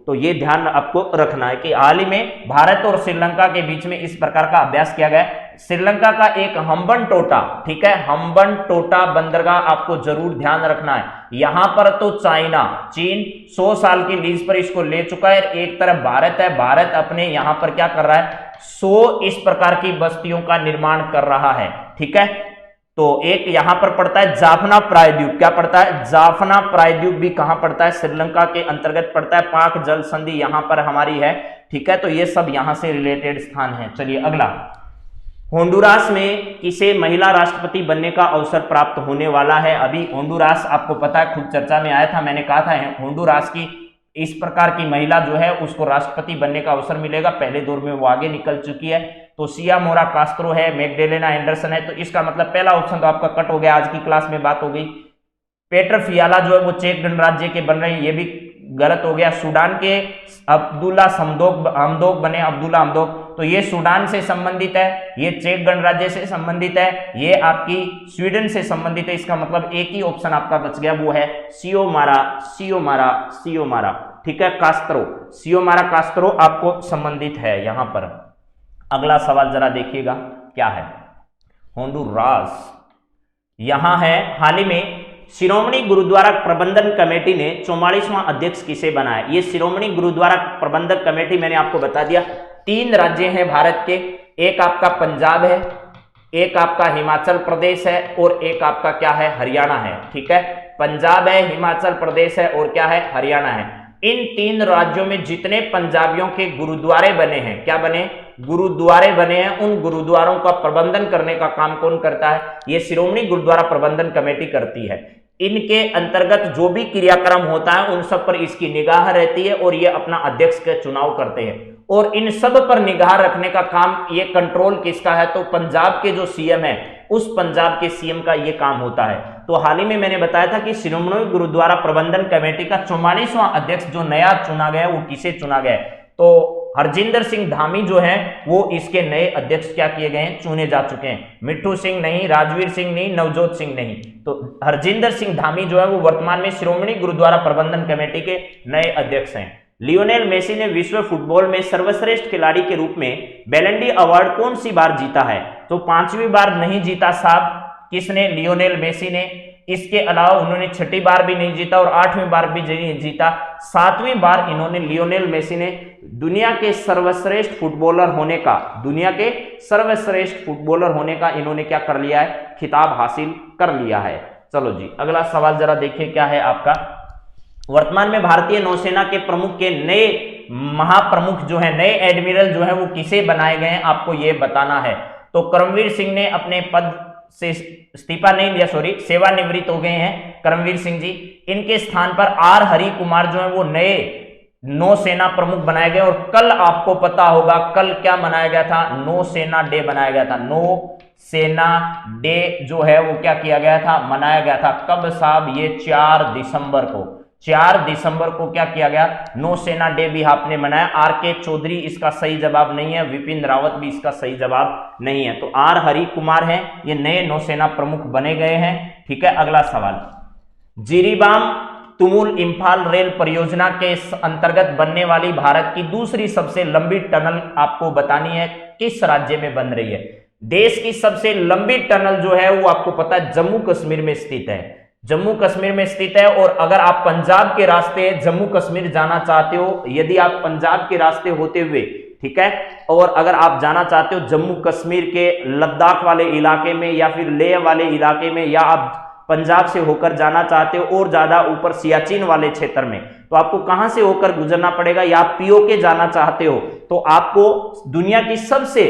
तो ये ध्यान आपको रखना है कि हाल ही में भारत और श्रीलंका के बीच में इस प्रकार का अभ्यास किया गया। श्रीलंका का एक हम्बन टोटा, ठीक है, हम्बन टोटा बंदरगाह आपको जरूर ध्यान रखना है। यहां पर तो चाइना, चीन 100 साल की लीज पर इसको ले चुका है। एक तरफ भारत है, भारत अपने यहां पर क्या कर रहा है, 100 इस प्रकार की बस्तियों का निर्माण कर रहा है, ठीक है। तो एक यहां पर पड़ता है जाफना प्रायद्वीप, क्या पड़ता है, जाफना प्रायद्वीप भी कहां पड़ता है, श्रीलंका के अंतर्गत पड़ता है। पाक जल संधि यहां पर हमारी है, ठीक है। तो ये सब यहां से रिलेटेड स्थान है। चलिए अगला, होंडुरास में किसे महिला राष्ट्रपति बनने का अवसर प्राप्त होने वाला है? अभी होंडुरास आपको पता है, खुद चर्चा में आया था, मैंने कहा था होंडुरास की इस प्रकार की महिला जो है उसको राष्ट्रपति बनने का अवसर मिलेगा। पहले दौर में वो आगे निकल चुकी है। तो सियामोरा कास्त्रो है, मैग्डेलेना एंडरसन है। तो इसका मतलब पहला ऑप्शन तो आपका कट हो गया, आज की क्लास में बात हो गई। पेटर फियाला जो है वो चेक गणराज्य के बन रहे हैं, ये भी गलत हो गया। सूडान के अब्दुल्ला हमदोक बने, अब्दुल्ला हमदोक, तो ये सूडान से संबंधित है, ये चेक गणराज्य से संबंधित है, ये आपकी स्वीडन से संबंधित है। इसका मतलब एक ही ऑप्शन आपका बच गया, वो है सियोमारा, सियोमारा, सियोमारा, ठीक है, कास्त्रो, सियोमारा कास्त्रो आपको संबंधित है यहां पर। अगला सवाल जरा देखिएगा क्या है, होंडुरास यहां है। हाल ही में शिरोमणि गुरुद्वारा प्रबंधन कमेटी ने 44वां अध्यक्ष किसे बनाया? ये शिरोमणि गुरुद्वारा प्रबंधक कमेटी मैंने आपको बता दिया, 3 राज्य हैं भारत के, एक आपका पंजाब है, एक आपका हिमाचल प्रदेश है और एक आपका क्या है, हरियाणा है, ठीक है। पंजाब है, हिमाचल प्रदेश है और क्या है, हरियाणा है। इन 3 राज्यों में जितने पंजाबियों के गुरुद्वारे बने हैं, क्या बने, गुरुद्वारे बने हैं, उन गुरुद्वारों का प्रबंधन करने का काम कौन करता है? ये शिरोमणि गुरुद्वारा प्रबंधन कमेटी करती है। इनके अंतर्गत जो भी क्रियाक्रम होता है उन सब पर इसकी निगाह रहती है और ये अपना अध्यक्ष का चुनाव करते हैं। और इन सब पर निगाह रखने का काम, ये कंट्रोल किसका है? तो पंजाब के जो सीएम है, उस पंजाब के सीएम का ये काम होता है। तो हाल ही में मैंने बताया था कि शिरोमणि गुरुद्वारा प्रबंधन कमेटी का 44वां अध्यक्ष जो नया चुना गया वो किसे चुना गया? तो हरजिंदर सिंह धामी जो है वो इसके नए अध्यक्ष क्या किए गए हैं, चुने जा चुके हैं। मिट्ठू सिंह नहीं, राजवीर सिंह नहीं, नवजोत सिंह नहीं, तो हरजिंदर सिंह धामी जो है वो वर्तमान में शिरोमणि गुरुद्वारा प्रबंधन कमेटी के नए अध्यक्ष हैं। लियोनेल मेसी ने विश्व फुटबॉल में सर्वश्रेष्ठ खिलाड़ी के रूप में बैलेंडी अवार्ड कौन सी बार जीता है? तो 5वीं बार नहीं जीता साहब, किसने? लियोनेल मेसी ने। इसके अलावा उन्होंने 6ठी बार भी नहीं जीता और 8वीं बार भी नहीं जीता। 7वीं बार इन्होंने, लियोनेल मेसी ने दुनिया के सर्वश्रेष्ठ फुटबॉलर होने का, दुनिया के सर्वश्रेष्ठ फुटबॉलर होने का इन्होंने क्या कर लिया है, खिताब हासिल कर लिया है। चलो जी अगला सवाल जरा देखिए क्या है आपका। वर्तमान में भारतीय नौसेना के प्रमुख के नए महाप्रमुख जो है, नए एडमिरल जो है वो किसे बनाए गए हैं, आपको ये बताना है। तो करमवीर सिंह ने अपने पद से इस्तीफा नहीं दिया, सॉरी, सेवानिवृत्त हो गए हैं करमवीर सिंह जी। इनके स्थान पर आर हरि कुमार जो है वो नए नौसेना प्रमुख बनाए गए। और कल आपको पता होगा, कल क्या मनाया गया था, नौसेना डे बनाया गया था, नौ सेना डे जो है वो क्या किया गया था, मनाया गया था। कब साहब, ये 4 दिसंबर को, 4 दिसंबर को क्या किया गया, नौसेना डे भी आपने मनाया। आर के चौधरी इसका सही जवाब नहीं है, विपिन रावत भी इसका सही जवाब नहीं है। तो आर हरि कुमार हैं, ये नए नौसेना प्रमुख बने गए हैं। ठीक है, अगला सवाल, जिरीबाम तुमुल इंफाल रेल परियोजना के अंतर्गत बनने वाली भारत की दूसरी सबसे लंबी टनल आपको बतानी है, किस राज्य में बन रही है। देश की सबसे लंबी टनल जो है वो आपको पता है जम्मू कश्मीर में स्थित है, जम्मू कश्मीर में स्थित है। और अगर आप पंजाब के रास्ते जम्मू कश्मीर जाना चाहते हो, यदि आप पंजाब के रास्ते होते हुए, ठीक है, और अगर आप जाना चाहते हो जम्मू कश्मीर के लद्दाख वाले इलाके में या फिर लेह वाले इलाके में, या आप पंजाब से होकर जाना चाहते हो और ज्यादा ऊपर सियाचिन वाले क्षेत्र में, तो आपको कहां से होकर गुजरना पड़ेगा, या आप पीओके जाना चाहते हो तो आपको दुनिया की सबसे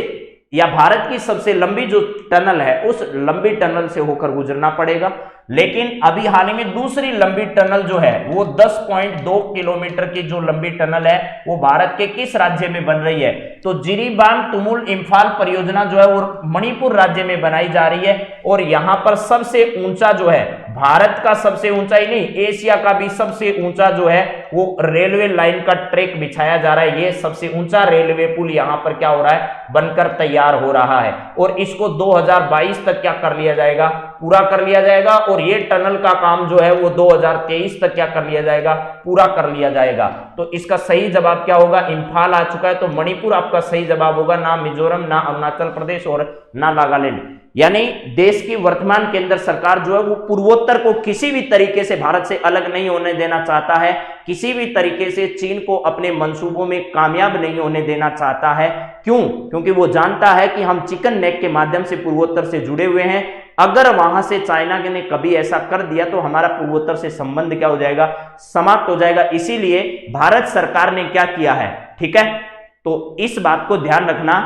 या भारत की सबसे लंबी जो टनल है उस लंबी टनल से होकर गुजरना पड़ेगा। लेकिन अभी हाल ही में दूसरी लंबी टनल जो है वो 10.2 किलोमीटर की जो लंबी टनल है वो भारत के किस राज्य में बन रही है, तो जिरीबाम तुमुल इंफाल परियोजना जो है वो मणिपुर राज्य में बनाई जा रही है। और यहां पर सबसे ऊंचा जो है, भारत का सबसे ऊंचा ही नहीं, एशिया का भी सबसे ऊंचा जो है वो रेलवे लाइन का ट्रैक बिछाया जा रहा है। ये सबसे ऊंचा रेलवे पुल यहां पर क्या हो रहा है, बनकर तैयार हो रहा है। और इसको 2022 तक क्या कर लिया जाएगा, पूरा कर लिया जाएगा। और ये टनल का काम जो है वो 2023 तक क्या कर लिया जाएगा, पूरा कर लिया जाएगा। तो इसका सही जवाब क्या होगा, इंफाल आ चुका है, तो मणिपुर आपका सही जवाब होगा, ना मिजोरम, ना अरुणाचल प्रदेश और ना नागालैंड। यानी देश की वर्तमान केंद्र सरकार जो है वो पूर्वोत्तर को किसी भी तरीके से भारत से अलग नहीं होने देना चाहता है, किसी भी तरीके से चीन को अपने मंसूबों में कामयाब नहीं होने देना चाहता है। क्यों? क्योंकि वो जानता है कि हम चिकन नेक के माध्यम से पूर्वोत्तर से जुड़े हुए हैं। अगर वहां से चाइना ने कभी ऐसा कर दिया तो हमारा पूर्वोत्तर से संबंध क्या हो जाएगा, समाप्त हो जाएगा। इसीलिए भारत सरकार ने क्या किया है, ठीक है, तो इस बात को ध्यान रखना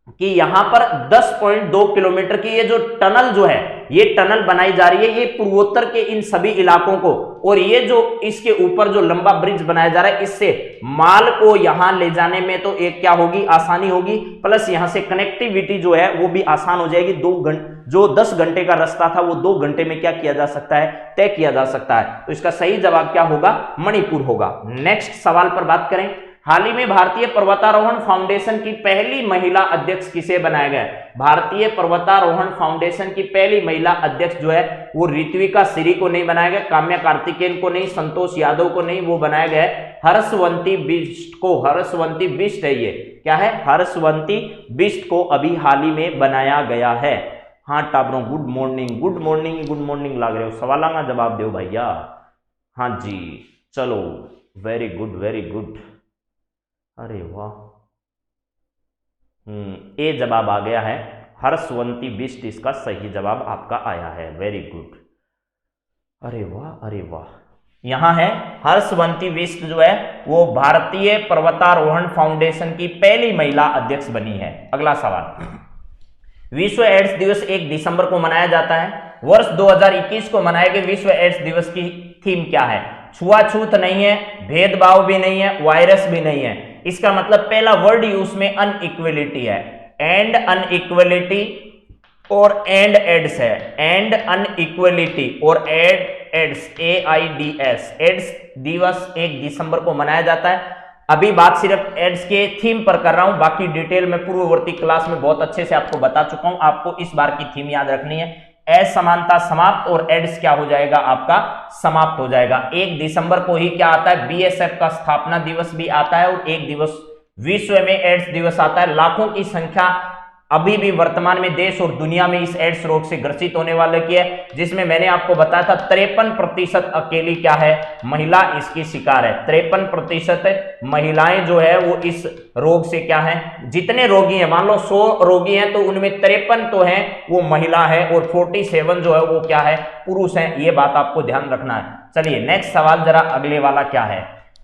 कि यहां पर 10.2 किलोमीटर की ये जो टनल जो है, ये टनल बनाई जा रही है, ये पूर्वोत्तर के इन सभी इलाकों को, और ये जो इसके ऊपर जो लंबा ब्रिज बनाया जा रहा है, इससे माल को यहां ले जाने में तो एक क्या होगी, आसानी होगी, प्लस यहां से कनेक्टिविटी जो है वो भी आसान हो जाएगी। 2 घंटे जो 10 घंटे का रास्ता था वो 2 घंटे में क्या किया जा सकता है, तय किया जा सकता है। तो इसका सही जवाब क्या होगा, मणिपुर होगा। नेक्स्ट सवाल पर बात करें, हाल ही में भारतीय पर्वतारोहण फाउंडेशन की पहली महिला अध्यक्ष किसे बनाया गया है। भारतीय पर्वतारोहण फाउंडेशन की पहली महिला अध्यक्ष जो है वो ऋत्विका श्री को नहीं बनाया गया, काम्या कार्तिकेयन को नहीं, संतोष यादव को नहीं, वो बनाया गया है हर्षवंती बिष्ट को। हर्षवंती बिष्ट है, ये क्या है, हर्षवंती बिष्ट को अभी हाल ही में बनाया गया है। हाँ टाबरों, good morning, good morning, good morning लाग रहे हो, सवाल का जवाब दो भैया। हाँ जी, चलो, वेरी गुड, वेरी गुड, अरे वाह, ए जवाब आ गया है, हर्षवंती बिष्ट इसका सही जवाब आपका आया है, वेरी गुड, अरे वाह, अरे वाह। यहां है हर्षवंती बिष्ट जो है वो भारतीय पर्वतारोहण फाउंडेशन की पहली महिला अध्यक्ष बनी है। अगला सवाल, विश्व एड्स दिवस 1 दिसंबर को मनाया जाता है। वर्ष 2021 को मनाए गए विश्व एड्स दिवस की थीम क्या है। छुआछूत नहीं है, भेदभाव भी नहीं है, वायरस भी नहीं है। इसका मतलब पहला वर्ड यूज में अनइक्वलिटी है, एंड अनइक्वलिटी और एंड एड्स है, एंड अनइक्वलिटी और एड्स, AIDS, एड्स दिवस 1 दिसंबर को मनाया जाता है। अभी बात सिर्फ एड्स के थीम पर कर रहा हूं, बाकी डिटेल में पूर्ववर्ती क्लास में बहुत अच्छे से आपको बता चुका हूं। आपको इस बार की थीम याद रखनी है, असमानता समाप्त और एड्स क्या हो जाएगा, आपका समाप्त हो जाएगा। 1 दिसंबर को ही क्या आता है, BSF का स्थापना दिवस भी आता है, और एक दिवस विश्व में एड्स दिवस आता है। लाखों की संख्या अभी भी वर्तमान में देश और दुनिया में इस एड्स रोग से ग्रसित होने वाले की है, जिसमें मैंने आपको बताया था 53% अकेली क्या है, महिला इसकी शिकार है। 53% महिलाएं जो है वो इस रोग से क्या है, जितने रोगी हैं, मान लो 100 रोगी हैं तो उनमें 53 तो हैं वो महिला है, और 47 जो है वो क्या है, पुरुष हैं। ये बात आपको ध्यान रखना है। चलिए नेक्स्ट सवाल जरा अगले वाला क्या है,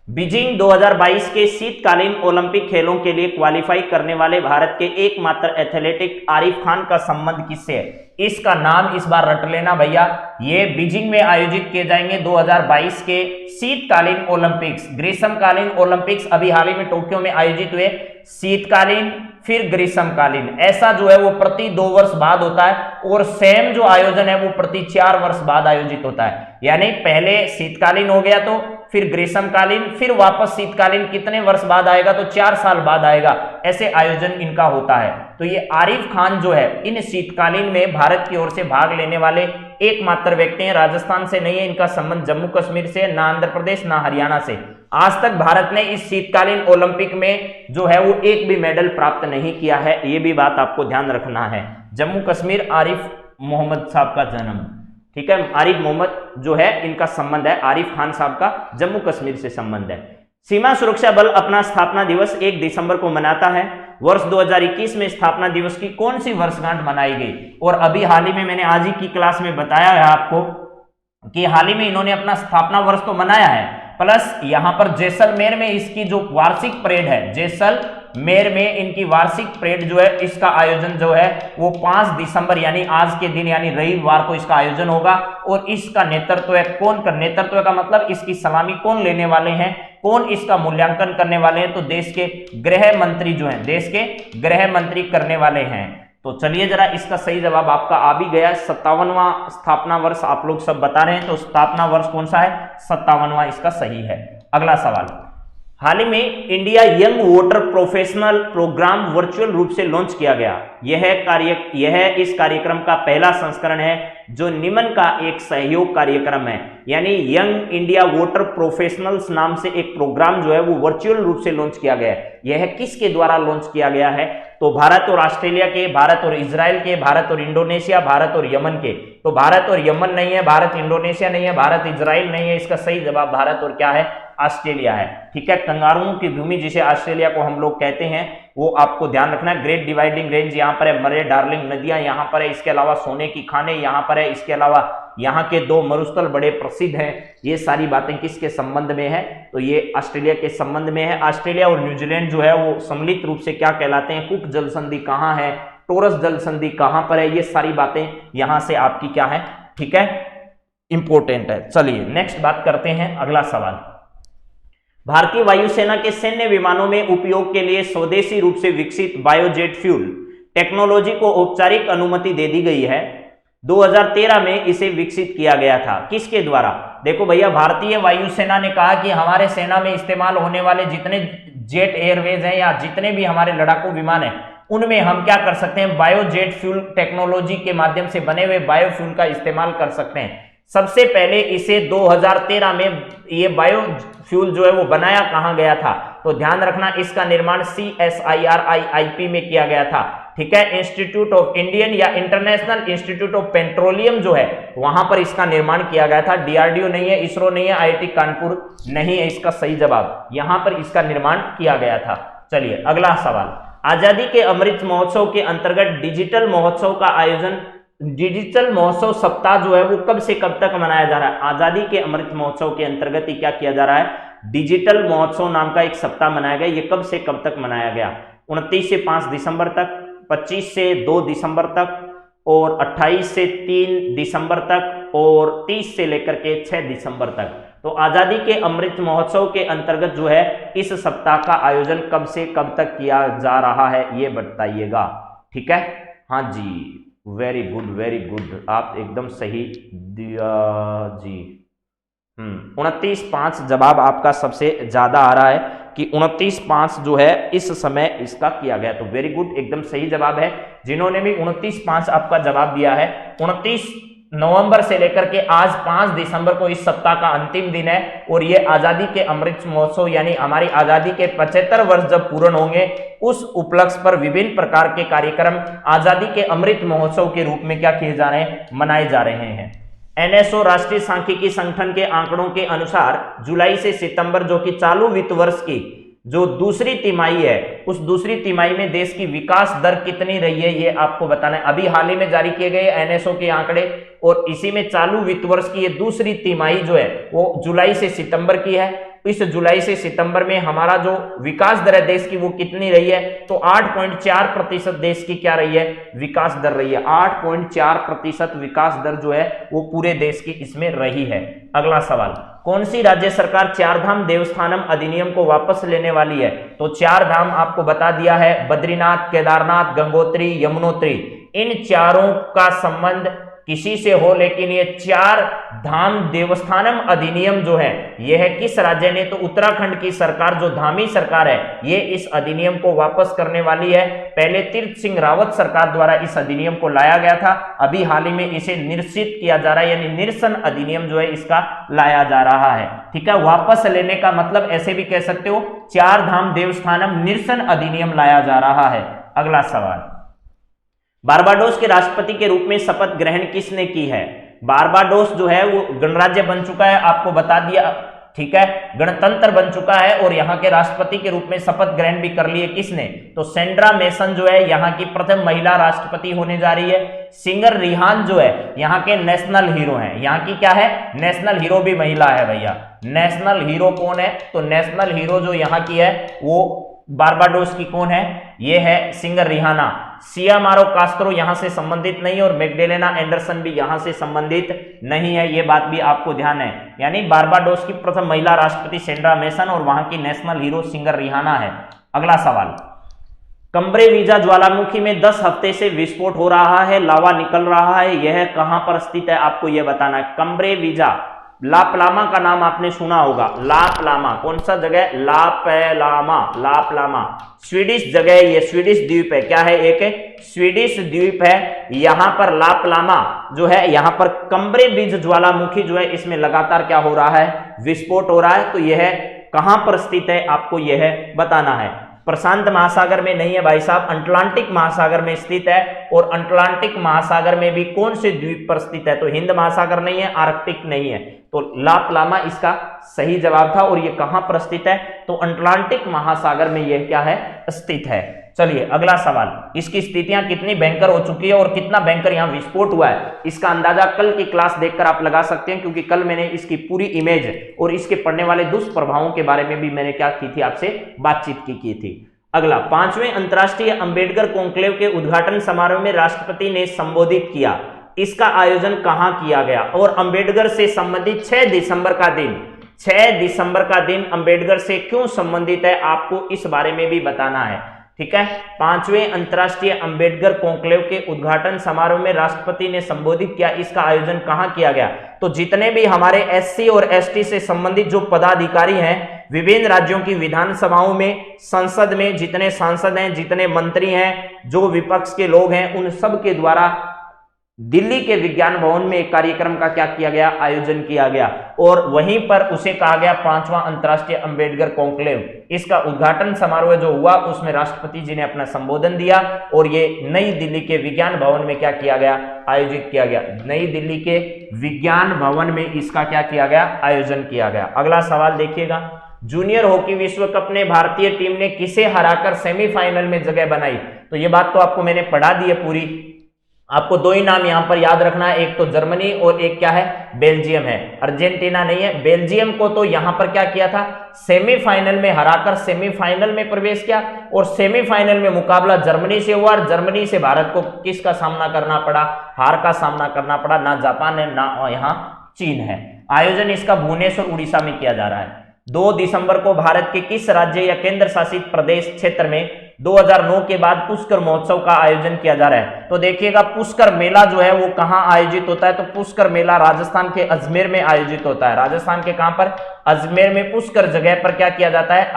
बीजिंग 2022 के शीतकालीन ओलंपिक खेलों के लिए क्वालिफाई करने वाले भारत के एकमात्र एथलेटिक आरिफ खान का संबंध किससे है। इसका नाम इस बार रट लेना भैया, ये बीजिंग में आयोजित किए जाएंगे 2022 के शीतकालीन ओलंपिक्स। ग्रीष्मकालीन ओलंपिक्स अभी हाल ही में टोक्यो में आयोजित हुए, शीतकालीन फिर ग्रीष्मकालीन, ऐसा जो है वो प्रति 2 वर्ष बाद होता है और सेम जो आयोजन है वो प्रति 4 वर्ष बाद आयोजित होता है। यानी पहले शीतकालीन हो गया तो फिर ग्रीष्मकालीन, फिर वापस शीतकालीन कितने वर्ष बाद आएगा तो 4 साल बाद आएगा, ऐसे आयोजन इनका होता है। तो ये आरिफ खान जो है इन शीतकालीन में भारत की ओर से भाग लेने वाले एकमात्र व्यक्ति हैं। राजस्थान से नहीं है, इनका संबंध जम्मू कश्मीर से, ना आंध्र प्रदेश ना हरियाणा से। आज तक भारत ने इस शीतकालीन ओलंपिक में जो है वो एक भी मेडल प्राप्त नहीं किया है, ये भी बात आपको ध्यान रखना है। जम्मू कश्मीर आरिफ मोहम्मद साहब का जन्म, ठीक है, आरिफ मोहम्मद जो है इनका संबंध है, आरिफ खान साहब का जम्मू कश्मीर से संबंध है। सीमा सुरक्षा बल अपना स्थापना दिवस 1 दिसंबर को मनाता है। वर्ष 2021 में स्थापना दिवस की कौन सी वर्षगांठ मनाई गई? और अभी हाल ही में मैंने आज ही की क्लास में बताया है आपको कि हाल ही में इन्होंने अपना स्थापना वर्ष तो मनाया है, प्लस यहां पर जैसलमेर में इसकी जो वार्षिक परेड है, जैसलमेर में इनकी वार्षिक परेड जो है इसका आयोजन जो है वो 5 दिसंबर यानी आज के दिन यानी रविवार को इसका आयोजन होगा। और इसका नेतृत्व है कौन कर, नेतृत्व का मतलब इसकी सलामी कौन लेने वाले हैं, कौन इसका मूल्यांकन करने वाले हैं? तो देश के गृह मंत्री जो हैं, देश के गृह मंत्री करने वाले हैं। तो चलिए जरा इसका सही जवाब आपका आ भी गया, 57वां स्थापना वर्ष आप लोग सब बता रहे हैं, तो स्थापना वर्ष कौन सा है? 57वां इसका सही है। अगला सवाल, हाल ही में India young voter professional program virtual रूप से लॉन्च किया गया। यह इस कार्यक्रम का पहला संस्करण है जो निम्न का एक सहयोग कार्यक्रम है। यानी यंग इंडिया वोटर प्रोफेशनल्स नाम से एक प्रोग्राम जो है वो वर्चुअल रूप से लॉन्च किया गया है। यह किसके द्वारा लॉन्च किया गया है? तो भारत और ऑस्ट्रेलिया के, भारत और इजराइल के, भारत और इंडोनेशिया, भारत और यमन के। तो भारत और यमन नहीं है, भारत इंडोनेशिया नहीं है, भारत इजराइल नहीं है, इसका सही जवाब भारत और क्या है? ऑस्ट्रेलिया है। ठीक है, कंगारुओं की भूमि जिसे ऑस्ट्रेलिया को हम लोग कहते हैं वो आपको ध्यान रखना है। ग्रेट डिवाइडिंग रेंज यहाँ पर है, मरे डार्लिंग नदियां यहाँ पर है, इसके अलावा सोने की खाने यहाँ पर है, इसके अलावा यहाँ के 2 मरुस्थल बड़े प्रसिद्ध हैं। ये सारी बातें किसके संबंध में है? तो ये ऑस्ट्रेलिया के संबंध में है। ऑस्ट्रेलिया और न्यूजीलैंड जो है वो सम्मिलित रूप से क्या कहलाते हैं? कुक जल संधि कहाँ है, टोरस जल संधि कहाँ पर है, ये सारी बातें यहाँ से आपकी क्या है, ठीक है, इंपॉर्टेंट है। चलिए नेक्स्ट बात करते हैं, अगला सवाल। भारतीय वायुसेना के सैन्य विमानों में उपयोग के लिए स्वदेशी रूप से विकसित बायोजेट फ्यूल टेक्नोलॉजी को औपचारिक अनुमति दे दी गई है। 2013 में इसे विकसित किया गया था, किसके द्वारा? देखो भैया, भारतीय वायुसेना ने कहा कि हमारे सेना में इस्तेमाल होने वाले जितने जेट एयरवेज हैं या जितने भी हमारे लड़ाकू विमान हैं उनमें हम क्या कर सकते हैं? बायोजेट फ्यूल टेक्नोलॉजी के माध्यम से बने हुए बायोफ्यूल का इस्तेमाल कर सकते हैं। सबसे पहले इसे 2013 में ये बायोफ्यूल जो है वो बनाया कहां गया था? तो ध्यान रखना, इसका निर्माण CSIRO में किया गया था। ठीक है, इंस्टीट्यूट ऑफ इंडियन या इंटरनेशनल इंस्टीट्यूट ऑफ पेट्रोलियम जो है वहां पर इसका निर्माण किया गया था। DRDO नहीं है, इसरो नहीं है, IIT कानपुर नहीं है, इसका सही जवाब यहां पर इसका निर्माण किया गया था। चलिए अगला सवाल, आजादी के अमृत महोत्सव के अंतर्गत डिजिटल महोत्सव का आयोजन, डिजिटल महोत्सव सप्ताह जो है वो कब से कब तक मनाया जा रहा है? आजादी के अमृत महोत्सव के अंतर्गत ही क्या किया जा रहा है? डिजिटल महोत्सव नाम का एक सप्ताह मनाया गया। ये कब से कब तक मनाया गया? 29 से 5 दिसंबर तक, 25 से 2 दिसंबर तक, और 28 से 3 दिसंबर तक, और 30 से लेकर के 6 दिसंबर तक। तो आजादी के अमृत महोत्सव के अंतर्गत जो है इस सप्ताह का आयोजन कब से कब तक किया जा रहा है ये बताइएगा। ठीक है, हाँ जी, वेरी गुड वेरी गुड, आप एकदम सही दिया जी। 29/5 जवाब आपका सबसे ज्यादा आ रहा है कि 29/5 जो है इस समय इसका किया गया। तो वेरी गुड, एकदम सही जवाब है। जिन्होंने भी 29/5 आपका जवाब दिया है, 29 नवंबर से लेकर के आज 5 दिसंबर को इस सप्ताह का अंतिम दिन है। और ये आजादी के अमृत महोत्सव यानी हमारी आजादी के 75 वर्ष जब पूर्ण होंगे उस उपलक्ष्य पर विभिन्न प्रकार के कार्यक्रम आजादी के अमृत महोत्सव के रूप में क्या किए जा रहे हैं? मनाए जा रहे हैं। NSO राष्ट्रीय सांख्यिकी संगठन के आंकड़ों के अनुसार जुलाई से सितंबर जो कि चालू वित्त वर्ष की जो दूसरी तिमाही है उस दूसरी तिमाही में देश की विकास दर कितनी रही है ये आपको बताना है। अभी हाल ही में जारी किए गए NSO के आंकड़े और इसी में चालू वित्त वर्ष की ये दूसरी तिमाही जो है वो जुलाई से सितंबर की है। इस जुलाई से सितंबर में हमारा जो विकास दर है देश की वो कितनी रही है? तो 8.4% देश की क्या रही है? विकास दर रही है। 8.4% विकास दर जो है वो पूरे देश की इसमें रही है। अगला सवाल, कौन सी राज्य सरकार चार धाम देवस्थानम अधिनियम को वापस लेने वाली है? तो चार धाम आपको बता दिया है, बद्रीनाथ, केदारनाथ, गंगोत्री, यमुनोत्री। इन चारों का संबंध किसी से हो, लेकिन ये चार धाम देवस्थानम अधिनियम जो है यह है किस राज्य ने? तो उत्तराखंड की सरकार, जो धामी सरकार है, ये इस अधिनियम को वापस करने वाली है। पहले तीर्थ सिंह रावत सरकार द्वारा इस अधिनियम को लाया गया था, अभी हाल ही में इसे निरसित किया जा रहा है, यानी निरसन अधिनियम जो है इसका लाया जा रहा है। ठीक है, वापस लेने का मतलब ऐसे भी कह सकते हो, चार धाम देवस्थानम निरसन अधिनियम लाया जा रहा है। अगला सवाल, बारबाडोस के राष्ट्रपति के रूप में शपथ ग्रहण किसने की है? बारबाडोस जो है वो गणराज्य बन चुका है, आपको बता दिया। ठीक है, गणतंत्र बन चुका है और यहाँ के राष्ट्रपति के रूप में शपथ ग्रहण भी कर लिए किसने? तो सेंड्रा मेसन जो है यहाँ की प्रथम महिला राष्ट्रपति होने जा रही है। सिंगर रिहान जो है यहाँ के नेशनल हीरो हैं, यहाँ की क्या है? नेशनल हीरो भी महिला है भैया। नेशनल हीरो कौन है? तो नेशनल हीरो जो यहाँ की है वो बारबाडोस की कौन है? ये है सिंगर रिहाना। सियामारो कास्त्रो यहां से संबंधित नहीं और मैग्डेलेना एंडरसन भी यहां से संबंधित नहीं है, ये बात भी आपको ध्यान है। यानी बारबाडोस की प्रथम महिला राष्ट्रपति सेंड्रा मेसन और वहां की नेशनल हीरो सिंगर रिहाना है। अगला सवाल, कम्ब्रे वीजा ज्वालामुखी में 10 हफ्ते से विस्फोट हो रहा है, लावा निकल रहा है, यह कहां पर स्थित है? आपको यह बताना है। कम्ब्रे वीजा, लापलामा का नाम आपने सुना होगा। लापलामा कौन सा जगह? लापलामा, लापलामा स्वीडिश जगह है, ये स्वीडिश द्वीप है। क्या है? एक स्वीडिश द्वीप है। यहां पर लापलामा जो है, यहां पर कम्ब्रे बीज ज्वालामुखी जो है इसमें लगातार क्या हो रहा है? विस्फोट हो रहा है। तो यह कहां पर स्थित है आपको यह बताना है। प्रशांत महासागर में नहीं है भाई साहब, अटलांटिक महासागर में स्थित है। और अटलांटिक महासागर में भी कौन से द्वीप पर स्थित है? तो हिंद महासागर नहीं है, आर्कटिक नहीं है। तो लापलामा इसका सही जवाब था। और ये कहां पर स्थित है? तो अटलांटिक महासागर में यह क्या है? स्थित है। चलिए अगला सवाल, इसकी स्थितियां कितनी भयंकर हो चुकी है और कितना भयंकर यहां विस्फोट हुआ है, इसका अंदाजा कल की क्लास देखकर आप लगा सकते हैं, क्योंकि कल मैंने इसकी पूरी इमेज और इसके पड़ने वाले दुष्प्रभावों के बारे में भी मैंने क्या की थी? आपसे बातचीत की थी। अगला, 5वें अंतर्राष्ट्रीय अंबेडकर कॉन्क्लेव के उद्घाटन समारोह में राष्ट्रपति ने संबोधित किया, इसका आयोजन कहां किया गया? और अंबेडकर से संबंधित 6 दिसंबर का दिन, 6 दिसंबर का दिन अंबेडकर से क्यों संबंधित है, आपको इस बारे में भी बताना है। ठीक है, 5वें अंतर्राष्ट्रीय अंबेडकर कॉन्क्लेव के उद्घाटन समारोह में राष्ट्रपति ने संबोधित किया, इसका आयोजन कहां किया गया? तो जितने भी हमारे एससी और एसटी से संबंधित जो पदाधिकारी हैं, विभिन्न राज्यों की विधानसभाओं में, संसद में जितने सांसद हैं, जितने मंत्री हैं, जो विपक्ष के लोग हैं, उन सब के द्वारा दिल्ली के विज्ञान भवन में एक कार्यक्रम का क्या किया गया? आयोजन किया गया। और वहीं पर उसे कहा गया 5वां अंतर्राष्ट्रीय अंबेडकर कॉन्क्लेव। इसका उद्घाटन समारोह जो हुआ उसमें राष्ट्रपति जी ने अपना संबोधन दिया और ये नई दिल्ली के विज्ञान भवन में क्या किया गया? आयोजित किया गया। नई दिल्ली के विज्ञान भवन में इसका क्या किया गया? आयोजन किया गया। अगला सवाल देखिएगा, जूनियर हॉकी विश्व कप में भारतीय टीम ने किसे हराकर सेमीफाइनल में जगह बनाई? तो ये बात तो आपको मैंने पढ़ा दी है पूरी। आपको 2 ही नाम यहां पर याद रखना है, एक तो जर्मनी और एक क्या है? बेल्जियम है। अर्जेंटीना नहीं है। बेल्जियम को तो यहां पर क्या किया था? सेमीफाइनल में हराकर सेमीफाइनल में प्रवेश किया। और सेमीफाइनल में मुकाबला जर्मनी से हुआ और जर्मनी से भारत को किसका सामना करना पड़ा? हार का सामना करना पड़ा। ना जापान है ना यहाँ चीन है। आयोजन इसका भुवनेश्वर उड़ीसा में किया जा रहा है। 2 दिसंबर को भारत के किस राज्य या केंद्र शासित प्रदेश क्षेत्र में 2009 के बाद पुष्कर महोत्सव का आयोजन किया जा रहा है? तो देखिएगा, पुष्कर मेला जो है वो कहां आयोजित होता है? तो पुष्कर मेला राजस्थान के अजमेर में आयोजित होता है। राजस्थान के कहां पर? अजमेर में पुष्कर जगह पर क्या किया जाता है?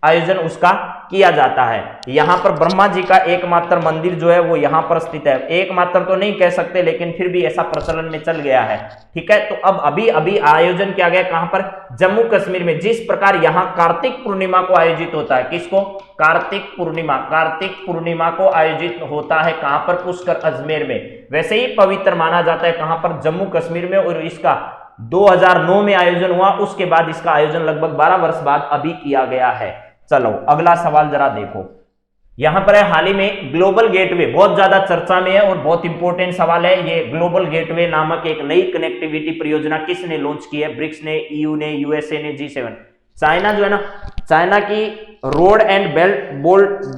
आयोजन उसका किया जाता है। यहां पर ब्रह्मा जी का एकमात्र मंदिर जो है वो यहां पर स्थित है। एकमात्र तो नहीं कह सकते, लेकिन फिर भी ऐसा प्रचलन में चल गया है। ठीक है, तो अब अभी आयोजन किया गया कहां पर? जम्मू कश्मीर में। जिस प्रकार यहां कार्तिक पूर्णिमा को आयोजित होता है, किसको? कार्तिक पूर्णिमा को आयोजित होता है कहां पर? पुष्कर अजमेर में। वैसे ही पवित्र माना जाता है कहां पर? जम्मू कश्मीर में। और इसका 2009 में आयोजन हुआ, उसके बाद इसका आयोजन लगभग 12 वर्ष बाद अभी किया गया है। चलो अगला सवाल जरा देखो, यहां पर है हाल ही में ग्लोबल गेटवे, बहुत ज्यादा चर्चा में है और बहुत इंपॉर्टेंट सवाल है ये। ग्लोबल गेटवे नामक एक नई कनेक्टिविटी परियोजना किसने लॉन्च की है? ब्रिक्स ने, EU ने, USA ने, G7। चाइना जो है ना, चाइना की रोड एंड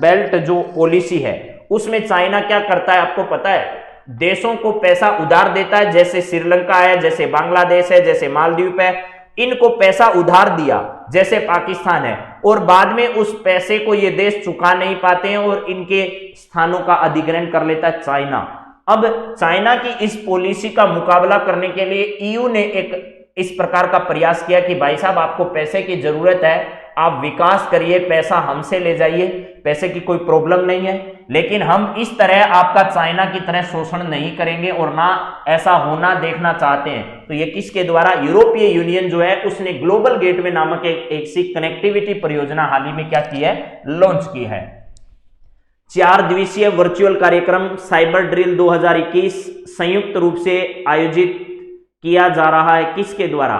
बेल्ट जो पॉलिसी है उसमें चाइना क्या करता है आपको पता है? देशों को पैसा उधार देता है, जैसे श्रीलंका है, जैसे बांग्लादेश है, जैसे मालदीव है। इनको पैसा उधार दिया जैसे पाकिस्तान है, और बाद में उस पैसे को ये देश चुका नहीं पाते हैं और इनके स्थानों का अधिग्रहण कर लेता है चाइना। अब चाइना की इस पॉलिसी का मुकाबला करने के लिए ईयू ने एक इस प्रकार का प्रयास किया कि भाई साहब आपको पैसे की जरूरत है, आप विकास करिए, पैसा हमसे ले जाइए, पैसे की कोई प्रॉब्लम नहीं है, लेकिन हम इस तरह आपका चाइना की तरह शोषण नहीं करेंगे और ना ऐसा होना देखना चाहते हैं। तो ये किसके द्वारा, यूरोपीय यूनियन जो है उसने ग्लोबल गेटवे नामक एक सी कनेक्टिविटी परियोजना हाल ही में क्या की है, लॉन्च की है। 4 दिवसीय वर्चुअल कार्यक्रम साइबर ड्रिल 2021 संयुक्त रूप से आयोजित किया जा रहा है, किसके द्वारा,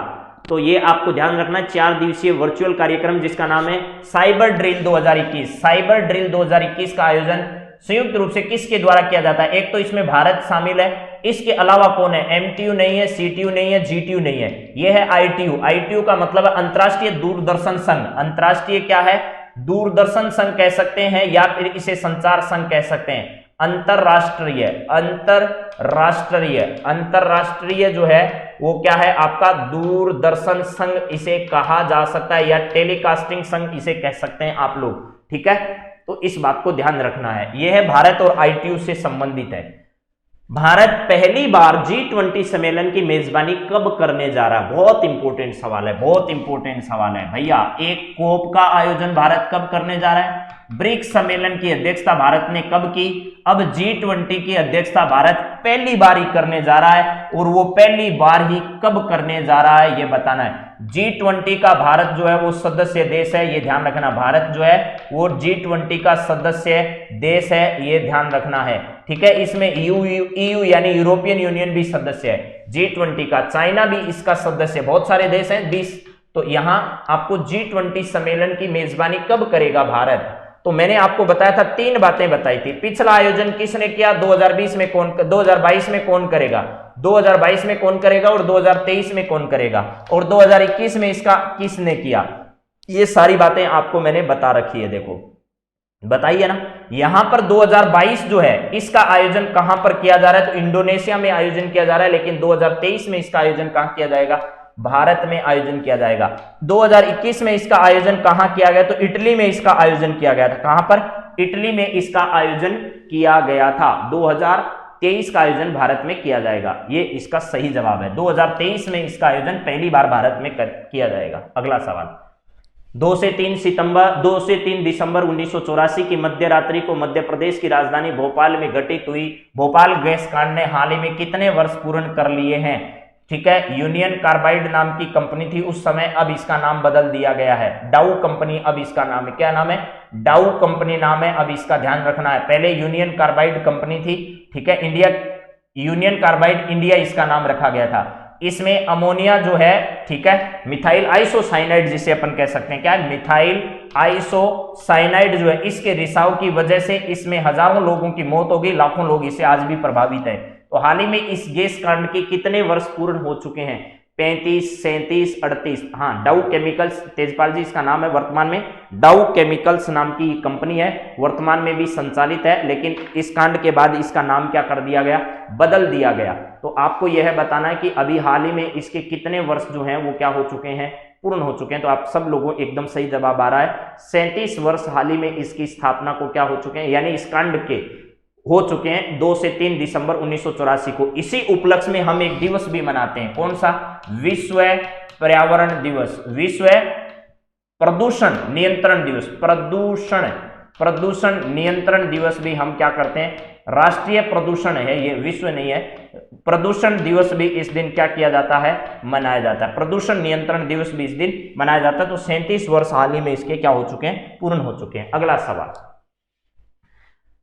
तो ये आपको ध्यान रखना है, 4 दिवसीय वर्चुअल कार्यक्रम जिसका नाम है साइबर ड्रिल 2021। साइबर ड्रिल 2021 का आयोजन संयुक्त रूप से किसके द्वारा किया जाता है, एक तो इसमें भारत शामिल है, इसके अलावा कौन है, एमटीयू नहीं है, सीटीयू नहीं है, जीटीयू नहीं है, ये है आईटीयू। आईटीयू का मतलब है अंतरराष्ट्रीय दूरदर्शन संघ, अंतरराष्ट्रीय क्या है, दूरदर्शन संघ कह सकते हैं या फिर इसे संचार संघ कह सकते हैं। अंतरराष्ट्रीय अंतरराष्ट्रीय अंतरराष्ट्रीय जो है वो क्या है आपका दूरदर्शन संघ इसे कहा जा सकता है, या टेलीकास्टिंग संघ इसे कह सकते हैं आप लोग, ठीक है। तो इस बात को ध्यान रखना है, यह है भारत और आईटीयू से संबंधित है। भारत पहली बार G20 सम्मेलन की मेजबानी कब करने जा रहा है, बहुत इंपॉर्टेंट सवाल है, बहुत इंपॉर्टेंट सवाल है भैया। एक कोप का आयोजन भारत कब करने जा रहा है, ब्रिक्स सम्मेलन की अध्यक्षता भारत ने कब की, अब G20 की अध्यक्षता भारत पहली बार ही करने जा रहा है, और वो पहली बार ही कब करने जा रहा है ये बताना है। G20 का भारत जो है वो सदस्य देश है, ये ध्यान रखना, भारत जो है वो G20 का सदस्य देश है, ये ध्यान रखना है, ठीक है। इसमें EU यानी यूरोपियन यूनियन भी सदस्य है G20 का, चाइना भी इसका सदस्य, बहुत सारे देश हैं 20। तो यहां आपको G20 सम्मेलन की मेजबानी कब करेगा भारत, तो मैंने आपको बताया था, 3 बातें बताई थी। पिछला आयोजन किसने किया, 2022 में कौन करेगा, 2022 में कौन करेगा, और 2023 में कौन करेगा, और 2021 में इसका किसने किया, ये सारी बातें आपको मैंने बता रखी है। देखो बताइए ना, यहां पर 2022 जो है इसका आयोजन कहां पर किया जा रहा है, तो इंडोनेशिया में आयोजन किया जा रहा है, लेकिन 2023 में इसका आयोजन कहां किया जाएगा, भारत में आयोजन किया जाएगा। 2021 में इसका आयोजन कहां किया गया, तो इटली में इसका आयोजन किया गया था, कहां पर, इटली में इसका आयोजन किया गया था। 2023 का आयोजन भारत में किया जाएगा, ये इसका सही जवाब है, 2023 में इसका आयोजन पहली बार भारत में किया जाएगा। अगला सवाल, 2 से 3 दिसंबर 1984 की मध्य रात्रि को मध्य प्रदेश की राजधानी भोपाल में घटित हुई भोपाल गैस कांड ने हाल ही में कितने वर्ष पूर्ण कर लिए हैं, ठीक है। यूनियन कार्बाइड नाम की कंपनी थी उस समय, अब इसका नाम बदल दिया गया है, डाउ कंपनी अब इसका नाम है, क्या नाम है, डाउ कंपनी नाम है, अब इसका ध्यान रखना है। पहले यूनियन कार्बाइड कंपनी थी, ठीक है, यूनियन कार्बाइड इंडिया इसका नाम रखा गया था। इसमें अमोनिया जो है, ठीक है, मिथाइल आइसोसाइनाइड जिसे अपन कह सकते हैं, क्या मिथाइल आइसोसाइनाइड जो है, इसके रिसाव की वजह से इसमें हजारों लोगों की मौत हो गई, लाखों लोग इससे आज भी प्रभावित है। तो हाल ही में इस गैस कांड के कितने वर्ष पूर्ण हो चुके हैं, 35, 37, 38। हाँ, डाउ केमिकल्स, तेजपाल जी इसका नाम है, वर्तमान में डाउ केमिकल्स नाम की कंपनी है, वर्तमान में भी संचालित है, लेकिन इस कांड के बाद इसका नाम क्या कर दिया गया, बदल दिया गया। तो आपको यह बताना है कि अभी हाल ही में इसके कितने वर्ष जो हैं वो क्या हो चुके हैं, पूर्ण हो चुके हैं। तो आप सब लोगों एकदम सही जवाब आ रहा है, 37 वर्ष हाल ही में इसकी स्थापना को क्या हो चुके हैं, यानी इस कांड के हो चुके हैं 2 से 3 दिसंबर 1984 को। इसी उपलक्ष्य में हम एक दिवस भी मनाते हैं, कौन सा, विश्व पर्यावरण दिवस, विश्व प्रदूषण नियंत्रण दिवस, प्रदूषण नियंत्रण दिवस भी हम क्या करते हैं, राष्ट्रीय प्रदूषण है ये, विश्व नहीं है, प्रदूषण दिवस भी इस दिन क्या किया जाता है, मनाया जाता है, प्रदूषण नियंत्रण दिवस भी इस दिन मनाया जाता है। तो 37 वर्ष हाल ही में इसके क्या हो चुके हैं, पूर्ण हो चुके हैं। अगला सवाल,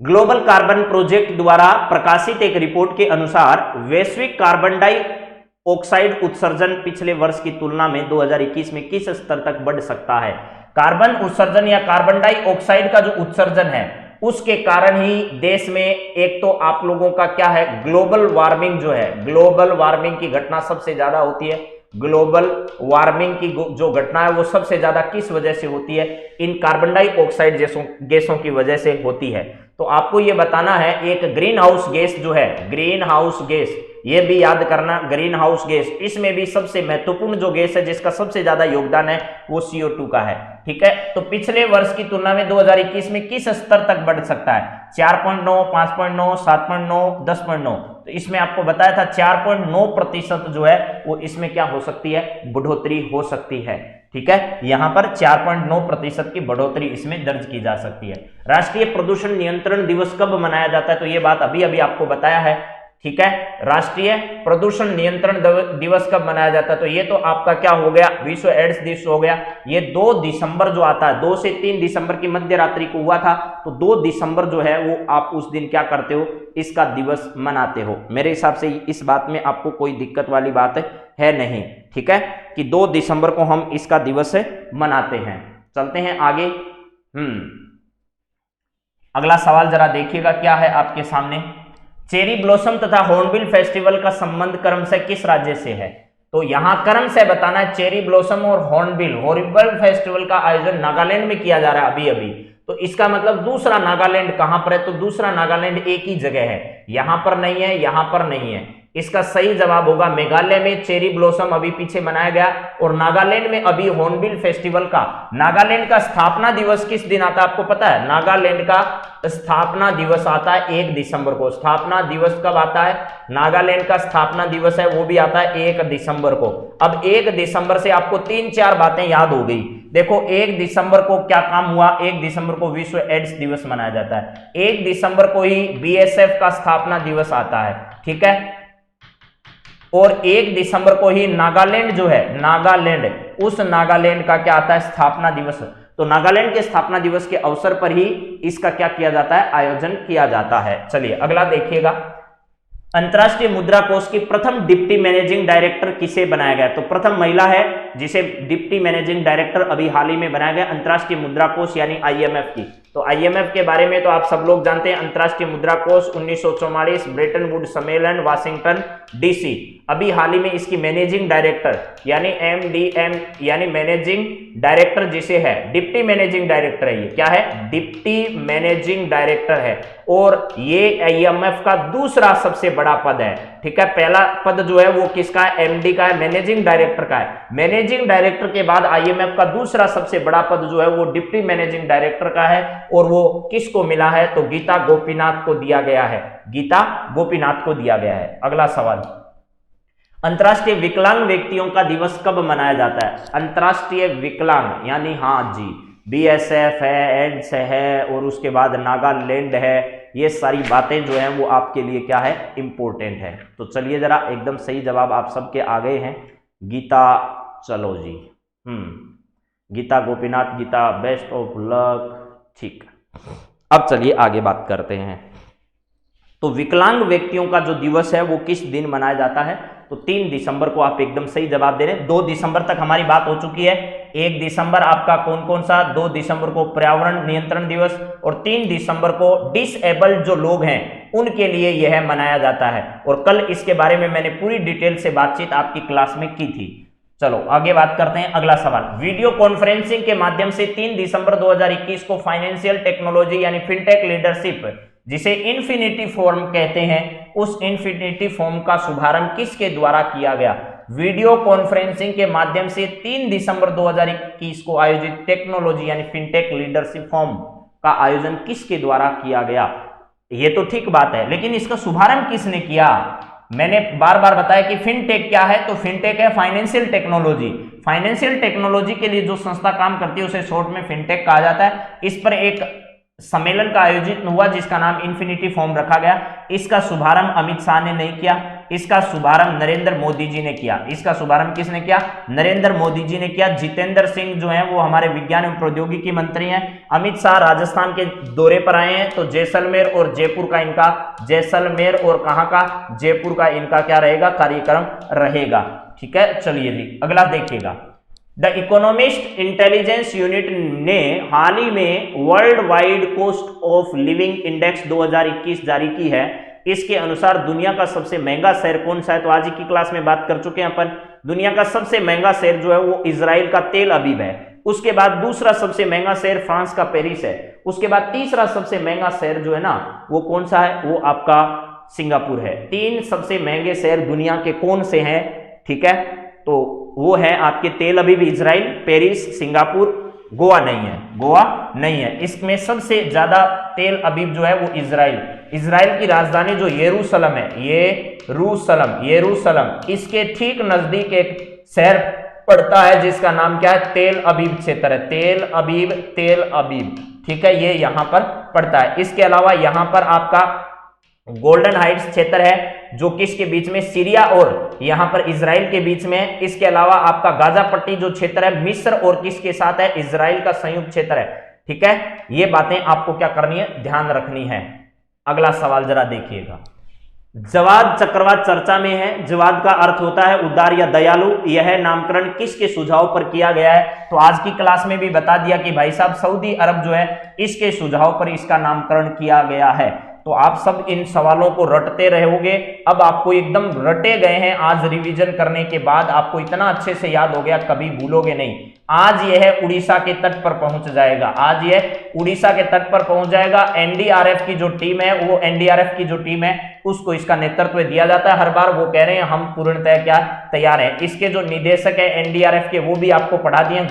ग्लोबल कार्बन प्रोजेक्ट द्वारा प्रकाशित एक रिपोर्ट के अनुसार वैश्विक कार्बन डाइऑक्साइड उत्सर्जन पिछले वर्ष की तुलना में 2021 में किस स्तर तक बढ़ सकता है। कार्बन उत्सर्जन या कार्बन डाइऑक्साइड का जो उत्सर्जन है उसके कारण ही देश में एक तो आप लोगों का क्या है, ग्लोबल वार्मिंग जो है, ग्लोबल वार्मिंग की घटना सबसे ज्यादा होती है। ग्लोबल वार्मिंग की जो घटना है वो सबसे ज्यादा किस वजह से होती है, इन कार्बन डाइऑक्साइड जैसों गैसों की वजह से होती है। तो आपको ये बताना है, एक ग्रीन हाउस गैस जो है, ग्रीन हाउस गैस ये भी याद करना, ग्रीन हाउस गैस, इसमें भी सबसे महत्वपूर्ण जो गैस है जिसका सबसे ज्यादा योगदान है वो CO2 का है। ठीक है, तो पिछले वर्ष की तुलना में 2021 में किस स्तर तक बढ़ सकता है? 4.9, 5.9, 7.9, 10.9। तो इसमें आपको बताया था 4.9% जो है वो इसमें क्या हो सकती है, बढ़ोतरी हो सकती है। ठीक है, यहां पर 4.9% की बढ़ोतरी इसमें दर्ज की जा सकती है। राष्ट्रीय प्रदूषण नियंत्रण दिवस कब मनाया जाता है? तो ये बात अभी अभी आपको बताया है। ठीक है, राष्ट्रीय प्रदूषण नियंत्रण दिवस कब मनाया जाता है? तो ये तो आपका क्या हो गया, विश्व एड्स दिवस हो गया। ये 2 दिसंबर जो आता है, 2 से 3 दिसंबर की मध्य रात्रि को हुआ था, तो 2 दिसंबर जो है वो आप उस दिन क्या करते हो, इसका दिवस मनाते हो। मेरे हिसाब से इस बात में आपको कोई दिक्कत वाली बात है नहीं। ठीक है, कि 2 दिसंबर को हम इसका दिवस मनाते हैं। चलते हैं आगे। अगला सवाल जरा देखिएगा क्या है आपके सामने। चेरी ब्लॉसम तथा हॉर्नबिल फेस्टिवल का संबंध क्रमशः किस राज्य से है? तो यहां क्रमशः बताना है, चेरी ब्लॉसम और हॉर्नबिल फेस्टिवल का आयोजन नागालैंड में किया जा रहा है अभी अभी। तो इसका मतलब दूसरा नागालैंड कहां पर है? तो दूसरा नागालैंड एक ही जगह है, यहां पर नहीं है, यहां पर नहीं है। इसका सही जवाब होगा मेघालय में चेरी ब्लॉसम अभी पीछे मनाया गया, और नागालैंड में अभी हॉर्नबिल फेस्टिवल का। नागालैंड का स्थापना दिवस किस दिन आता है आपको पता है? नागालैंड का स्थापना दिवस आता है 1 दिसंबर को। स्थापना दिवस कब आता है? नागालैंड का स्थापना दिवस है वो भी आता है 1 दिसंबर को। अब 1 दिसंबर से आपको 3-4 बातें याद हो गई। देखो 1 दिसंबर को क्या काम हुआ? 1 दिसंबर को विश्व एड्स दिवस मनाया जाता है। 1 दिसंबर को ही BSF का स्थापना दिवस आता है। ठीक है, और 1 दिसंबर को ही नागालैंड जो है, नागालैंड, उस नागालैंड का क्या आता है? स्थापना दिवस। तो नागालैंड के स्थापना दिवस के अवसर पर ही इसका क्या किया जाता है? आयोजन किया जाता है। चलिए अगला देखिएगा। अंतर्राष्ट्रीय मुद्रा कोष की प्रथम डिप्टी मैनेजिंग डायरेक्टर किसे बनाया गया? तो प्रथम महिला है जिसे डिप्टी मैनेजिंग डायरेक्टर अभी हाल ही में बनाया गया अंतर्राष्ट्रीय मुद्रा कोष यानी IMF की। तो IMF के बारे में तो आप सब लोग जानते हैं। अंतर्राष्ट्रीय मुद्रा कोष 1944 ब्रेटन वुड्स सम्मेलन वाशिंगटन DC। अभी हाल ही में इसकी मैनेजिंग डायरेक्टर यानी MDM यानी मैनेजिंग डायरेक्टर जिसे है, डिप्टी मैनेजिंग डायरेक्टर है। ये क्या है? डिप्टी मैनेजिंग डायरेक्टर है, और ये IMF का दूसरा सबसे बड़ा पद है। ठीक है, पहला पद जो है वो किसका है? MD का है, मैनेजिंग डायरेक्टर का है। मैनेजिंग डायरेक्टर के बाद IMF का दूसरा सबसे बड़ा पद जो है वो डिप्टी मैनेजिंग डायरेक्टर का है, और वो किसको मिला है? तो गीता गोपीनाथ को दिया गया है। गीता गोपीनाथ को दिया गया है। अगला सवाल, अंतर्राष्ट्रीय विकलांग व्यक्तियों का दिवस कब मनाया जाता है? अंतर्राष्ट्रीय विकलांग यानी, हाँ जी, BSF है, एड्स है, और उसके बाद नागालैंड है। ये सारी बातें जो हैं वो आपके लिए क्या है? इंपॉर्टेंट है। तो चलिए जरा एकदम सही जवाब आप सबके आ गए हैं। गीता, चलो जी, Gita Gopinath, Gita best of luck. ठीक, अब चलिए आगे बात करते हैं। तो विकलांग व्यक्तियों का जो दिवस है वो किस दिन मनाया जाता है? तो 3 दिसंबर को आप एकदम सही जवाब दे रहे हैं। 2 दिसंबर तक हमारी बात हो चुकी है। 1 दिसंबर आपका कौन कौन सा? 2 दिसंबर को पर्यावरण नियंत्रण दिवस, और 3 दिसंबर को डिसेबल्ड जो लोग हैं उनके लिए यह मनाया जाता है। और कल इसके बारे में मैंने पूरी डिटेल से बातचीत आपकी क्लास में की थी। चलो आगे बात करते हैं। अगला सवाल, वीडियो कॉन्फ्रेंसिंग के माध्यम से 3 दिसंबर 2021 को फाइनेंशियल टेक्नोलॉजी यानी फिनटेक लीडरशिप, जिसे इन्फिनिटी फोरम कहते हैं, उस इन्फिनिटी फोरम का शुभारंभ किसके द्वारा किया गया? वीडियो कॉन्फ्रेंसिंग के माध्यम से 3 दिसंबर 2021 को आयोजित टेक्नोलॉजी यानी फिनटेक लीडरशिप फोरम का आयोजन किसके द्वारा किया गया? ये तो ठीक बात है, लेकिन इसका शुभारंभ किसने किया? मैंने बार बार बताया कि फिनटेक क्या है, तो फिनटेक है फाइनेंशियल टेक्नोलॉजी। फाइनेंशियल टेक्नोलॉजी के लिए जो संस्था काम करती है उसे शॉर्ट में फिनटेक कहा जाता है। इस पर एक सम्मेलन का आयोजित हुआ जिसका नाम इन्फिनिटी फोरम रखा गया। इसका शुभारंभ अमित शाह ने नहीं किया, इसका शुभारंभ नरेंद्र मोदी जी ने किया। इसका शुभारंभ किसने किया? नरेंद्र मोदी जी ने किया। जितेंद्र सिंह जो है वो हमारे विज्ञान एवं प्रौद्योगिकी मंत्री हैं। अमित शाह राजस्थान के दौरे पर आए हैं, तो जैसलमेर और जयपुर का इनका, जैसलमेर और कहां का? जयपुर का इनका क्या रहेगा? कार्यक्रम रहेगा। ठीक है, चलिए जी अगला देखिएगा। द इकोनॉमिस्ट इंटेलिजेंस यूनिट ने हाल ही में world wide cost of living index 2021 जारी की है। इसके अनुसार दुनिया का सबसे महंगा शहर कौन सा है? तो आज की क्लास में बात कर चुके हैं अपन। दुनिया का सबसे महंगा शहर जो है वो इजराइल का तेल अवीव है। उसके बाद दूसरा सबसे महंगा शहर फ्रांस का पेरिस है। उसके बाद तीसरा सबसे महंगा शहर जो है ना वो कौन सा है? वो आपका सिंगापुर है। 3 सबसे महंगे शहर दुनिया के कौन से हैं? ठीक है, तो वो है आपके तेल Aviv Israel, Paris, Singapore, Goa नहीं है, गोवा नहीं है। इसमें सबसे ज्यादा तेल अवीव जो है वो इजराइल की राजधानी जो यरूशलेम है, यरूशलेम, इसके ठीक नजदीक एक शहर पड़ता है जिसका नाम क्या है? तेल अवीव क्षेत्र है, तेल अवीव, ठीक है, ये यहां पर पड़ता है। इसके अलावा यहां पर आपका गोल्डन हाइट्स क्षेत्र है जो किसके बीच में? सीरिया और यहां पर इजराइल के बीच में है। इसके अलावा आपका गाजा पट्टी जो क्षेत्र है मिस्र और किसके साथ है? इजराइल का संयुक्त क्षेत्र है। ठीक है, ये बातें आपको क्या करनी है? ध्यान रखनी है। अगला सवाल जरा देखिएगा। जवाद चक्रवात चर्चा में है। जवाद का अर्थ होता है उदार या दयालु। यह नामकरण किसके सुझाव पर किया गया है? तो आज की क्लास में भी बता दिया कि भाई साहब सऊदी अरब जो है इसके सुझाव पर इसका नामकरण किया गया है। तो आप सब इन सवालों को रटते रहोगे। अब आपको एकदम रटे गए हैं, आज रिवीजन करने के बाद आपको इतना अच्छे से याद हो गया, कभी भूलोगे नहीं। आज यह उड़ीसा के तट पर पहुंच जाएगा, आज यह उड़ीसा के तट पर पहुंच जाएगा। एनडीआरएफ की जो टीम है, वो एनडीआरएफ की जो टीम है उसको इसका नेतृत्व दिया जाता है। हर बार वो कह रहे हैं हम पूर्णतः क्या तैयार हैं। इसके जो निदेशक है एनडीआरएफ के वो भी आपको पढ़ा दिए।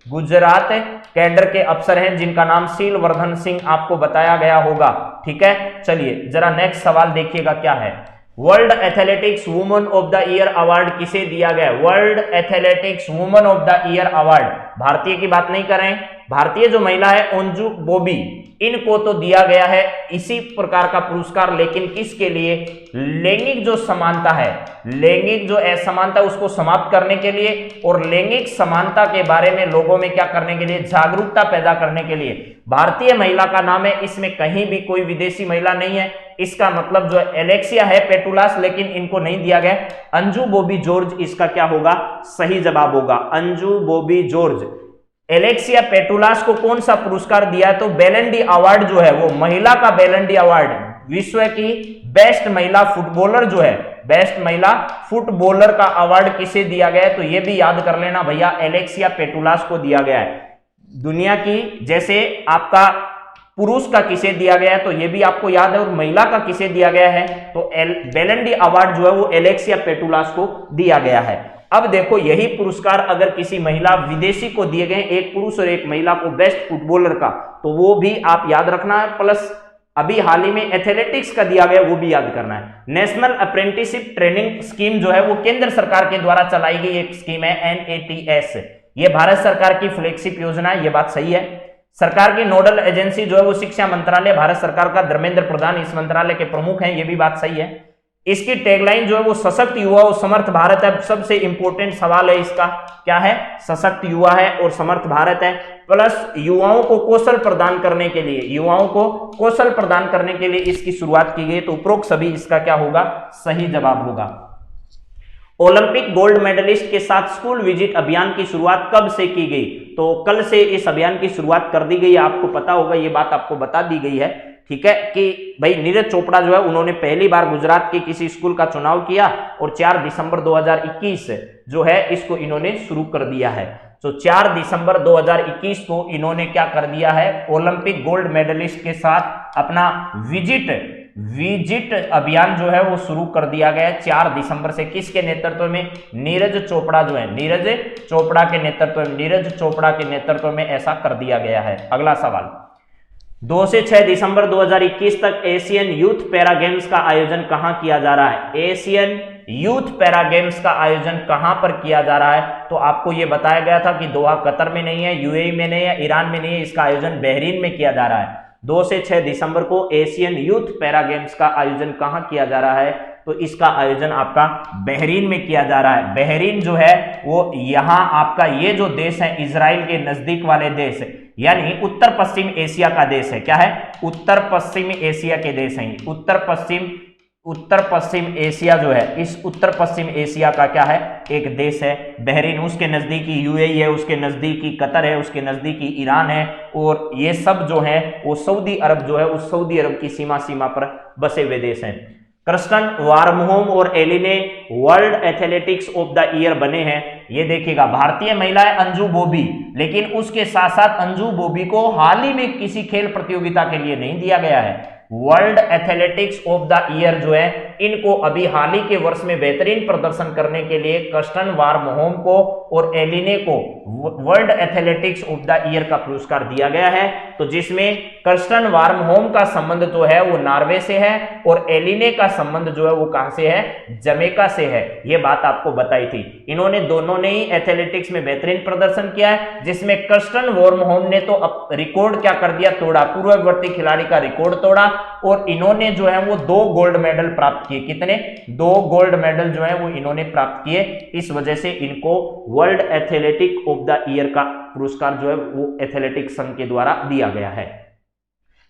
गुजरात कैडर के अफसर हैं जिनका नाम शीलवर्धन सिंह आपको बताया गया होगा। ठीक है, चलिए जरा नेक्स्ट सवाल देखिएगा क्या है। World athletics women of the year award किसे दिया गया? World athletics women of the year award, भारतीय की बात नहीं कर रहे हैं, भारतीय जो महिला है अंजू बॉबी, इनको तो दिया गया है इसी प्रकार का पुरस्कार, लेकिन किसके लिए? लैंगिक जो समानता है, लैंगिक जो असमानता उसको समाप्त करने के लिए और लैंगिक समानता के बारे में लोगों में क्या करने के लिए? जागरूकता पैदा करने के लिए। भारतीय महिला का नाम है, इसमें कहीं भी कोई विदेशी महिला नहीं है। इसका मतलब जो एलेक्सिया है पेटुलास, लेकिन इनको नहीं दिया गया। अंजू बॉबी जॉर्ज इसका क्या होगा? सही जवाब होगा अंजू बॉबी जॉर्ज। एलेक्सिया पेटुलास को कौन सा पुरस्कार दिया है? तो बेलेंडी अवार्ड जो है वो महिला का बेलेंडी अवार्ड, विश्व की बेस्ट महिला फुटबॉलर जो है, बेस्ट महिला फुटबॉलर का अवार्ड किसे दिया गया है? तो ये भी याद कर लेना भैया, एलेक्सिया पेटुलास को दिया गया है। दुनिया की जैसे आपका पुरुष का किसे दिया गया है तो ये भी आपको याद है, और महिला का किसे दिया गया है? तो बेलेंडी अवार्ड जो है वो एलेक्सिया पेटुलास को दिया गया है। अब देखो यही पुरस्कार अगर किसी महिला विदेशी को दिए गए, एक पुरुष और एक महिला को बेस्ट फुटबॉलर का, तो वो भी आप याद रखना है। प्लस अभी हाल ही में एथलेटिक्स का दिया गया वो भी याद करना है। नेशनल अप्रेंटिसशिप ट्रेनिंग स्कीम जो है वो केंद्र सरकार के द्वारा चलाई गई एक स्कीम है, NATS। ये भारत सरकार की फ्लैगशिप योजना है, ये बात सही है। सरकार की नोडल एजेंसी जो है वो शिक्षा मंत्रालय भारत सरकार का, धर्मेंद्र प्रधान इस मंत्रालय के प्रमुख हैं, ये भी बात सही है। इसकी टैगलाइन जो है वो सशक्त युवा और समर्थ भारत है। सबसे इंपॉर्टेंट सवाल है इसका, क्या है? सशक्त युवा है और समर्थ भारत है। प्लस युवाओं को कौशल प्रदान करने के लिए, युवाओं को कौशल प्रदान करने के लिए इसकी शुरुआत की गई। तो उपरोक्त सभी इसका क्या होगा? सही जवाब होगा। ओलंपिक गोल्ड मेडलिस्ट के साथ स्कूल विजिट अभियान की शुरुआत कब से की गई? तो कल से इस अभियान की शुरुआत कर दी गई है, आपको पता होगा, ये बात आपको बता दी गई है। ठीक है कि भाई नीरज चोपड़ा जो है उन्होंने पहली बार गुजरात के किसी स्कूल का चुनाव किया और 4 दिसंबर 2021 जो है इसको इन्होंने शुरू कर दिया है। तो 4 दिसंबर 2021 को इन्होंने क्या कर दिया है? ओलंपिक गोल्ड मेडलिस्ट के साथ अपना विजिट अभियान जो है वो शुरू कर दिया गया है 4 दिसंबर से। किसके नेतृत्व में? नीरज चोपड़ा जो है, नीरज चोपड़ा के नेतृत्व में ऐसा कर दिया गया है। अगला सवाल, 2 से 6 दिसंबर 2021 तक एशियन यूथ पैरा गेम्स का आयोजन कहां किया जा रहा है? एशियन यूथ पैरा गेम्स का आयोजन कहां पर किया जा रहा है? तो आपको यह बताया गया था कि दोहा कतर में नहीं है, यूएई में नहीं है, ईरान में नहीं है, इसका आयोजन बहरीन में किया जा रहा है। 2 से 6 दिसंबर को एशियन यूथ पैरा गेम्स का आयोजन कहां किया जा रहा है? तो इसका आयोजन आपका बहरीन में किया जा रहा है। बहरीन जो है वो यहां आपका ये जो देश है इजराइल के नजदीक वाले देश, यानी उत्तर पश्चिम एशिया का देश है। क्या है? उत्तर पश्चिम एशिया के देश हैं। उत्तर पश्चिम एशिया जो है, इस उत्तर पश्चिम एशिया का क्या है? एक देश है बहरीन। उसके नजदीकी यूएई है, उसके नजदीकी कतर है, उसके नजदीकी ईरान है, और ये सब जो है वो सऊदी अरब जो है उस सऊदी अरब की सीमा पर बसे हुए देश हैं। क्रिस्टन वार्महोम और Elaine World Athletics of the year बने हैं। ये देखिएगा, भारतीय महिला है अंजू बॉबी, लेकिन उसके साथ साथ अंजू बॉबी को हाल ही में किसी खेल प्रतियोगिता के लिए नहीं दिया गया है। World Athletics of the year जो है इनको अभी हाल ही के वर्ष में बेहतरीन प्रदर्शन करने के लिए कर्स्टन वार्महोम को और एलिने को world Athletics of the year का पुरस्कार दिया गया है। तो जिसमें कर्स्टन वार्महोम का संबंध जो है वो नॉर्वे से है और एलिने का संबंध जो है वो कहां से है, जमैका से है। ये बात आपको बताई थी। इन्होंने दोनों ने ही एथलेटिक्स में बेहतरीन प्रदर्शन किया है, जिसमें कर्स्टन वार्महोम ने तो रिकॉर्ड क्या कर दिया, तोड़ा, पूर्ववर्ती खिलाड़ी का रिकॉर्ड तोड़ा और इन्होंने जो है वो 2 गोल्ड मेडल प्राप्त किए। कितने? 2 गोल्ड मेडल जो है वो इन्होंने प्राप्त किए। इस वजह से इनको world athletic of the year का पुरस्कार जो है वो एथलेटिक संघ के द्वारा दिया गया है।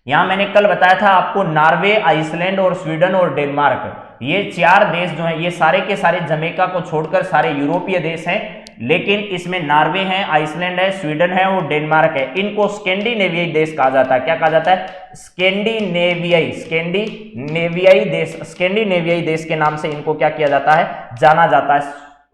यहां मैंने कल बताया था आपको, नॉर्वे, आइसलैंड और स्वीडन और डेनमार्क, ये 4 देश जो हैं ये सारे के सारे जमैका को छोड़कर सारे यूरोपीय देश हैं, लेकिन इसमें नॉर्वे है, आइसलैंड है, स्वीडन है और डेनमार्क है। इनको स्कैंडिनेवियाई देश कहा जाता है। क्या कहा जाता है? स्कैंडिनेवियाई देश के नाम से इनको क्या किया जाता है, जाना जाता है।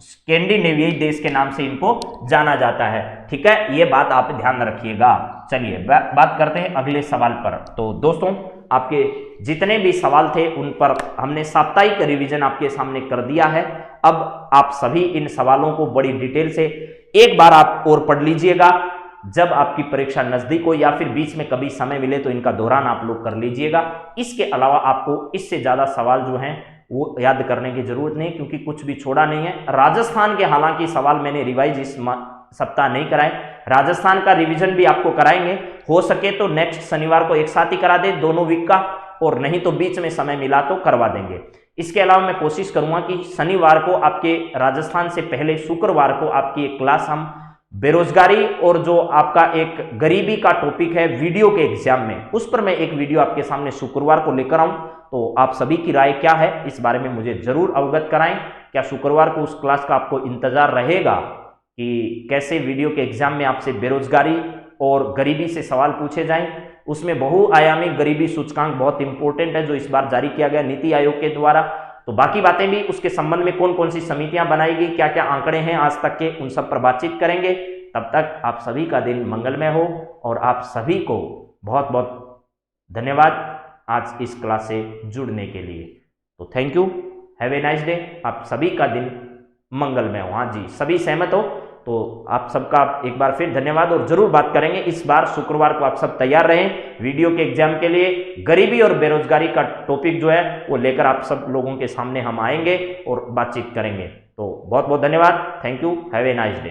स्कैंडिनेवियाई देश के नाम से इनको जाना जाता है। ठीक है, ये बात आप ध्यान रखिएगा। चलिए बात करते हैं अगले सवाल पर। तो दोस्तों, आपके जितने भी सवाल थे उन पर हमने साप्ताहिक रिवीजन आपके सामने कर दिया है। अब आप सभी इन सवालों को बड़ी डिटेल से एक बार आप और पढ़ लीजिएगा। जब आपकी परीक्षा नजदीक हो या फिर बीच में कभी समय मिले तो इनका दोहरान आप लोग कर लीजिएगा। इसके अलावा आपको इससे ज्यादा सवाल जो हैं वो याद करने की जरूरत नहीं, क्योंकि कुछ भी छोड़ा नहीं है। राजस्थान के हालांकि सवाल मैंने रिवाइज इस सप्ताह नहीं कराए, राजस्थान का रिवीजन भी आपको कराएंगे। हो सके तो नेक्स्ट शनिवार को एक साथ ही करा दे, दोनों वीक का, और नहीं तो बीच में समय मिला तो करवा देंगे। इसके अलावा मैं कोशिश करूंगा कि शनिवार को आपके राजस्थान से पहले शुक्रवार को आपकी एक क्लास हम बेरोजगारी और जो आपका एक गरीबी का टॉपिक है वीडियो के एग्जाम में, उस पर मैं एक वीडियो आपके सामने शुक्रवार को लेकर आऊं। तो आप सभी की राय क्या है इस बारे में मुझे जरूर अवगत कराएं। क्या शुक्रवार को उस क्लास का आपको इंतजार रहेगा कि कैसे वीडियो के एग्जाम में आपसे बेरोजगारी और गरीबी से सवाल पूछे जाएं? उसमें बहुआयामी गरीबी सूचकांक बहुत इंपॉर्टेंट है जो इस बार जारी किया गया नीति आयोग के द्वारा। तो बाकी बातें भी उसके संबंध में कौन कौन सी समितियां बनाई गई, क्या क्या आंकड़े हैं आज तक के, उन सब पर बातचीत करेंगे। तब तक आप सभी का दिन मंगलमय हो और आप सभी को बहुत बहुत धन्यवाद आज इस क्लास से जुड़ने के लिए। तो thank you, have a nice day. आप सभी का दिन मंगलमय हो। हाँ जी, सभी सहमत हो तो आप सबका एक बार फिर धन्यवाद और जरूर बात करेंगे। इस बार शुक्रवार को आप सब तैयार रहें वीडियो के एग्जाम के लिए। गरीबी और बेरोजगारी का टॉपिक जो है वो लेकर आप सब लोगों के सामने हम आएंगे और बातचीत करेंगे। तो बहुत बहुत धन्यवाद, thank you, have a nice day.